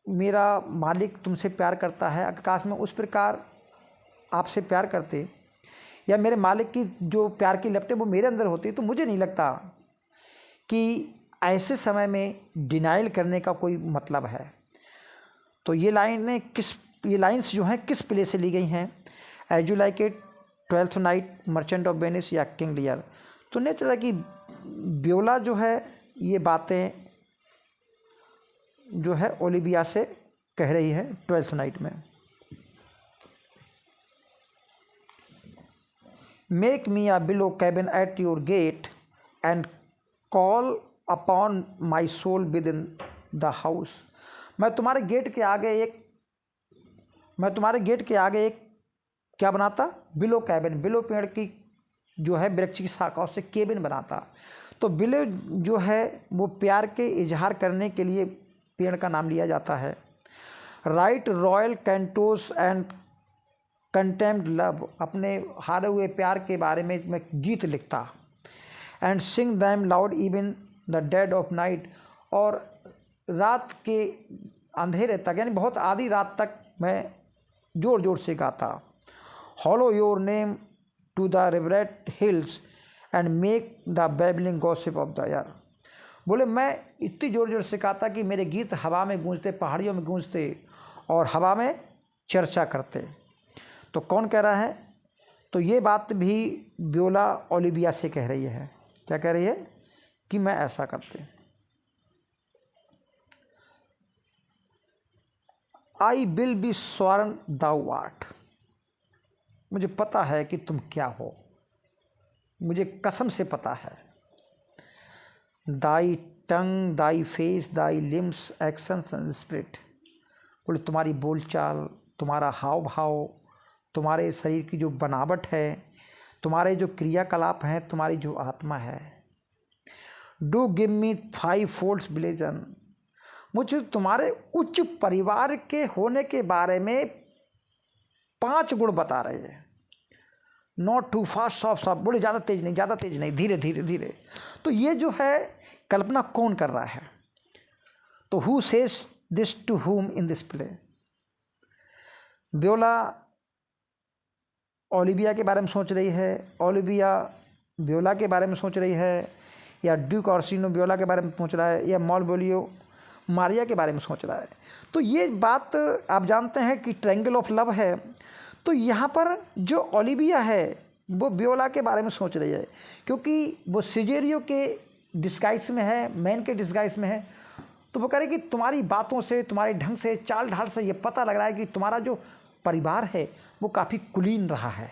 मेरा मालिक तुमसे प्यार करता है, अगर काश मैं उस प्रकार आपसे प्यार करते, या मेरे मालिक की जो प्यार की लपटें वो मेरे अंदर होती, तो मुझे नहीं लगता कि ऐसे समय में डिनाइल करने का कोई मतलब है। तो ये लाइन्स जो हैं किस प्ले से ली गई हैं? As you like it, twelfth night, Merchant of Venice या किंग लियर। तो नेचुरल कि वियोला जो है ये बातें जो है ओलिविया से कह रही है ट्वेल्थ नाइट में। Make me a willow cabin at your gate and call upon my soul within the house. मैं तुम्हारे गेट के आगे एक क्या बनाता? बिलो कैबिन, बिलो पेड़ की जो है वृक्ष की शाखाओं से केबिन बनाता। तो बिलो जो है वो प्यार के इजहार करने के लिए पेड़ का नाम लिया जाता है। Right royal Cantos and contempt love, अपने हारे हुए प्यार के बारे में मैं गीत लिखता। And Singh them loud even the dead of night, और रात के अंधेरे तक, यानी बहुत आधी रात तक मैं ज़ोर ज़ोर से गाता। Halloo your name to the reverberate hills and make the babbling gossip of the air. बोले मैं इतनी ज़ोर ज़ोर से गाता कि मेरे गीत हवा में गूंजते, पहाड़ियों में गूंजते और हवा में चर्चा करते। तो कौन कह रहा है? तो ये बात भी वियोला ओलिविया से कह रही है। क्या कह रही है? कि मैं ऐसा करते। आई विल बी स्वर्ण दाउ आर्ट, मुझे पता है कि तुम क्या हो, मुझे कसम से पता है। Thy tongue, thy face, thy limbs, actions and spirit, बोले तुम्हारी बोलचाल, तुम्हारा हाव भाव, तुम्हारे शरीर की जो बनावट है, तुम्हारे जो क्रियाकलाप हैं, तुम्हारी जो आत्मा है। डू गिव मी 5 फोल्ड्स ब्लेजन, मुझे तुम्हारे उच्च परिवार के होने के बारे में 5 गुण बता रहे हैं। Not too fast, soft soft, बोले ज़्यादा तेज नहीं, धीरे धीरे धीरे। तो ये जो है कल्पना कौन कर रहा है? तो who says this to whom in this play? Viola Olivia के बारे में सोच रही है, ओलिविया वियोला के बारे में सोच रही है, या ड्यूक ऑर्सिनो वियोला के बारे में सोच रहा है, या मालवोलियो मारिया के बारे में सोच रहा है। तो ये बात आप जानते हैं कि ट्रायंगल ऑफ लव है। तो यहाँ पर जो ओलिविया है वो वियोला के बारे में सोच रही है, क्योंकि वो सिजेरियो के डिस्गाइज में है, मैन के डिस्गाइज में है। तो वो कह रहे कि तुम्हारी बातों से, तुम्हारे ढंग से, चाल ढाल से ये पता लग रहा है कि तुम्हारा जो परिवार है वो काफ़ी कुलीन रहा है।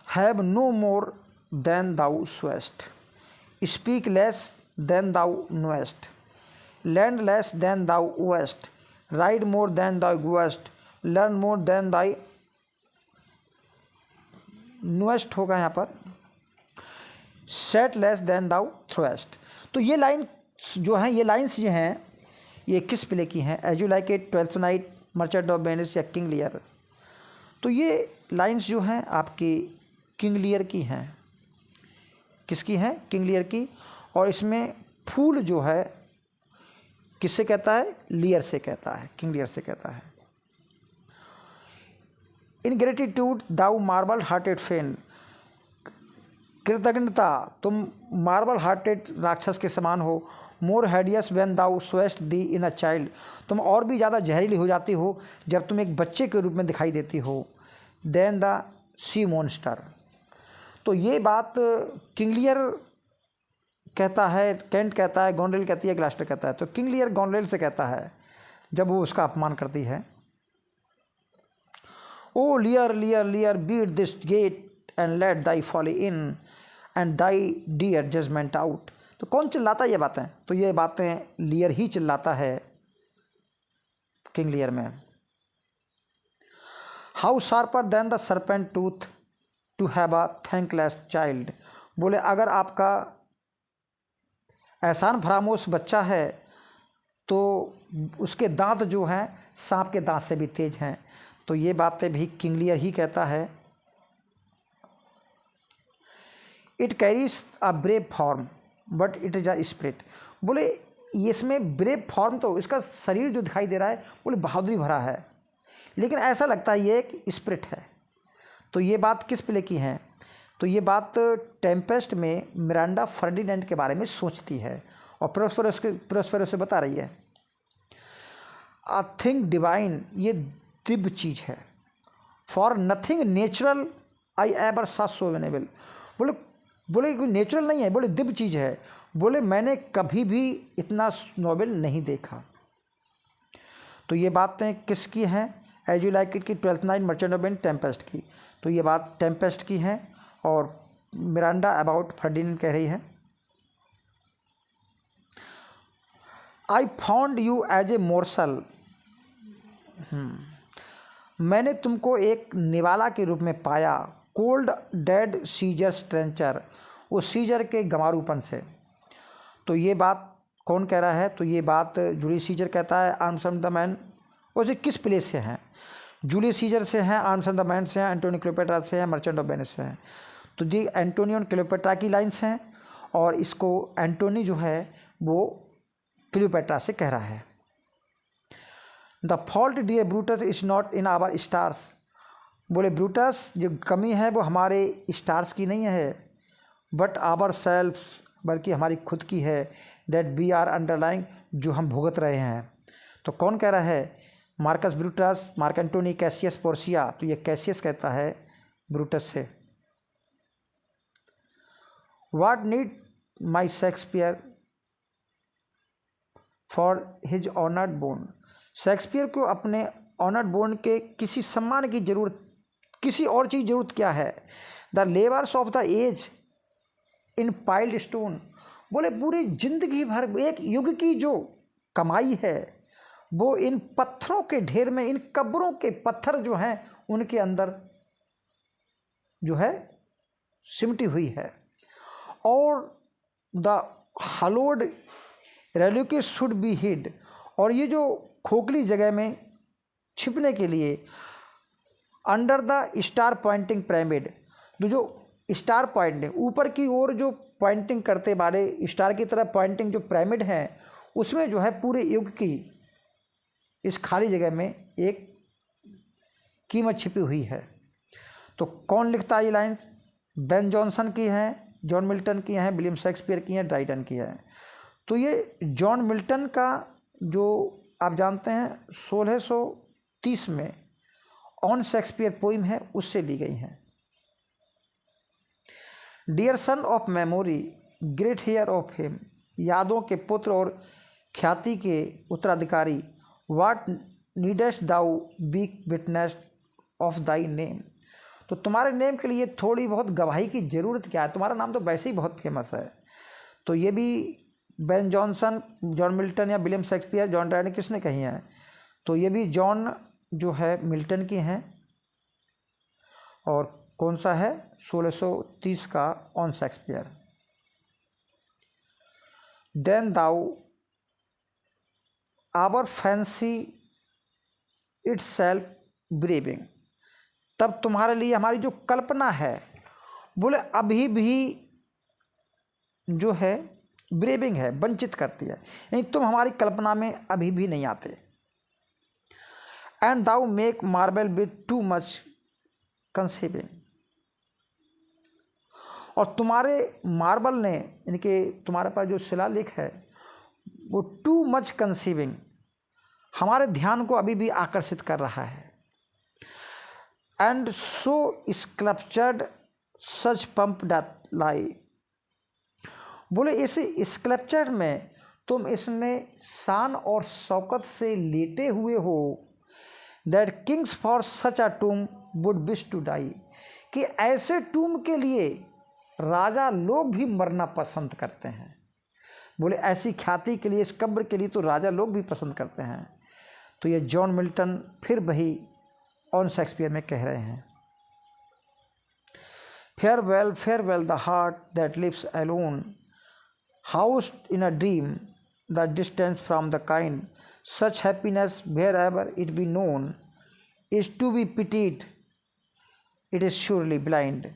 Have no more than thou showest, speak less than thou knowest, lend less than thou owest, ride more than thou goest, learn more than thy knowest होगा यहाँ पर, set less than thou throwest. तो ये line जो हैं, ये lines जो हैं ये किस प्ले की हैं? As you like it, twelfth night, Merchant of Venice या किंग लियर। तो ये लाइन्स जो हैं आपकी किंग लियर की हैं। किसकी हैं? किंग लियर की। और इसमें फूल जो है किससे कहता है? लियर से कहता है, किंग लियर से कहता है। Ingratitude thou marble hearted fiend, कृतज्ञता तुम मार्बल हार्टेड राक्षस के समान हो। मोर हेडियस when thou स्वेस्ट the in a child, तुम और भी ज़्यादा जहरीली हो जाती हो जब तुम एक बच्चे के रूप में दिखाई देती हो। Than the sea monster. तो ये बात किंग लियर कहता है, केंट कहता है, गोनरेल कहती है, ग्लास्टर कहता है। तो किंग लियर गोनरेल से कहता है जब वो उसका अपमान करती है। O Lear Lear Lear beat this gate and let thy folly in and thy dear judgement out. तो कौन चिल्लाता है ये बातें? तो ये बातें लियर ही चिल्लाता है किंग लियर में। How sharper than the serpent tooth to have a thankless child. बोले अगर आपका एहसान फरामोश बच्चा है तो उसके दांत जो हैं सांप के दांत से भी तेज हैं। तो ये बातें भी किंग लियर ही कहता है। It carries a brave form but it is a spirit. बोले इसमें ब्रेव फॉर्म, तो इसका शरीर जो दिखाई दे रहा है बोले बहादुरी भरा है, लेकिन ऐसा लगता है ये एक स्पिरिट है। तो ये बात किस प्ले की है? तो ये बात टेम्पेस्ट में मिरांडा फर्डिनेंड के बारे में सोचती है और प्रोस्पेरो से बता रही है। अ थिंग डिवाइन, ये दिव्य चीज़ है। For nothing natural I ever सा सो वेनेबल। बोले कोई नेचुरल नहीं है, बोले दिव्य चीज़ है। बोले मैंने कभी भी इतना नोबेल नहीं देखा। तो ये बातें किसकी हैं? एज यू लाइक इट की, twelfth night, Merchant of Venice, Tempest की। तो ये बात टेम्पेस्ट की है और मिरांडा अबाउट फर्डिनेंड कह रही है। I found you as a morsel, मैंने तुमको एक निवाला के रूप में पाया। कोल्ड डेड सीजर स्ट्रेंचर, वो सीजर के गंवारूपन से। तो ये बात कौन कह रहा है? तो ये बात जूलियस सीजर कहता है। आर्म्स ऑफ द मैन वो जो किस प्लेस से हैं? जूलियस सीजर से हैं, आर्म्स ऑफ द मैन से हैं, एंटोनी क्लियोपेट्रा से हैं, मर्चेंट ऑफ वेनिस से हैं। तो जी एंटोनी और क्लियोपेट्रा की लाइन्स हैं और इसको एंटोनी जो है वो क्लियोपेट्रा से कह रहा है। The fault dear Brutus is not in our stars. बोले ब्रूटस जो कमी है वो हमारे स्टार्स की नहीं है, बट आवर सेल्फ, बल्कि हमारी खुद की है। दैट वी आर अंडरलाइंग, जो हम भुगत रहे हैं। तो कौन कह रहा है? Marcus Brutus, Mark Antony, Cassius Portia. तो ये कैसियस कहता है ब्रूटस से। What need my Shakespeare for his honoured bone. Shakespeare को अपने ऑनर्ड बोन के किसी सम्मान की जरूरत, किसी और चीज़ जरूरत क्या है? The labours of the age in piled stone. बोले पूरी जिंदगी भर एक युग की जो कमाई है वो इन पत्थरों के ढेर में, इन कब्रों के पत्थर जो हैं उनके अंदर जो है सिमटी हुई है। Or the hallowed relics should be hid, और ये जो खोखली जगह में छिपने के लिए under the star pointing pyramid. तो जो स्टार पॉइंटिंग ऊपर की ओर जो पॉइंटिंग करते वाले स्टार की तरफ पॉइंटिंग जो पिरामिड है उसमें जो है पूरे युग की इस खाली जगह में एक कीमत छिपी हुई है। तो कौन लिखता है ये लाइन्स? बेन जॉनसन की हैं, जॉन मिल्टन की हैं, विलियम शेक्सपियर की हैं, ड्राइटन की हैं। तो ये जॉन मिल्टन का जो आप जानते हैं 1630 में ऑन शेक्सपियर पोइम है, उससे ली गई हैं। Dear son of memory great heir of him, यादों के पुत्र और ख्याति के उत्तराधिकारी, what needest thou be witness of thy name, तो तुम्हारे नेम के लिए थोड़ी बहुत गवाही की ज़रूरत क्या है, तुम्हारा नाम तो वैसे ही बहुत फेमस है। तो ये भी बेन जॉनसन, जॉन मिल्टन या विलियम शेक्सपियर, जॉन ड्राइटन किसने कही हैं? तो ये भी जॉन जो है मिल्टन की हैं। और कौन सा है? 1630 का on Shakespeare. Then thou our fancy itself braving, तब तुम्हारे लिए हमारी जो कल्पना है, बोले अभी भी जो है ब्रेविंग है, वंचित करती है, यानी तुम हमारी कल्पना में अभी भी नहीं आते। And thou make marble with too much conceiving, और तुम्हारे मार्बल ने, यानी कि तुम्हारे पास जो शिलालेख है वो टू मच कंसीविंग, हमारे ध्यान को अभी भी आकर्षित कर रहा है। And so sculptured such pomp that lie, बोले इस स्कल्पचर में तुम इसमें शान और शौकत से लेटे हुए हो, that kings for such a tomb would wish to die, कि ऐसे टूम के लिए राजा लोग भी मरना पसंद करते हैं। बोले ऐसी ख्याति के लिए, इस कब्र के लिए तो राजा लोग भी पसंद करते हैं। तो ये जॉन मिल्टन फिर वही ऑन शेक्सपियर में कह रहे हैं। Farewell farewell the heart that lives alone, housed in a dream the distance from the kind, such happiness wherever it be known is to be pitied, it is surely blind.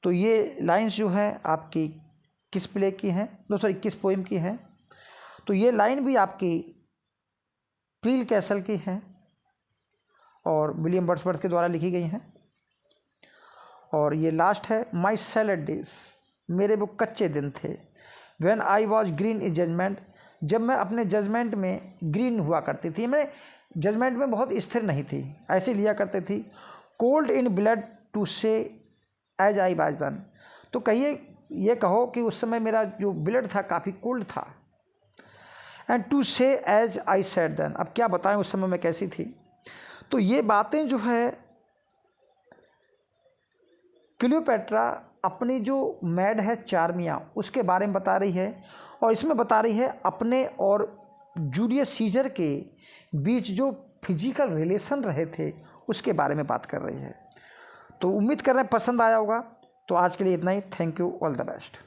तो ये lines जो है आपकी किस play की हैं, किस poem की हैं? तो ये लाइन भी आपकी प्रील कैसल की हैं और विलियम वर्ड्सवर्थ के द्वारा लिखी गई हैं। और ये लास्ट है, माई सैलेड डेज, मेरे वो कच्चे दिन थे, when I was green in judgement, जब मैं अपने जजमेंट में ग्रीन हुआ करती थी, मैं जजमेंट में बहुत स्थिर नहीं थी, ऐसे लिया करते थी। कोल्ड इन ब्लड टू से एज आई वाज डन, तो कहिए ये कहो कि उस समय मेरा जो ब्लड था काफ़ी कोल्ड था। एंड टू से एज आई सेड देन, अब क्या बताएं उस समय मैं कैसी थी। तो ये बातें जो है क्लियोपेट्रा अपनी जो मैड है चार्मिया उसके बारे में बता रही है, और इसमें बता रही है अपने और जूलियस सीजर के बीच जो फिजिकल रिलेशन रहे थे उसके बारे में बात कर रही है। तो उम्मीद कर रहे हैं पसंद आया होगा। तो आज के लिए इतना ही। Thank you, all the best.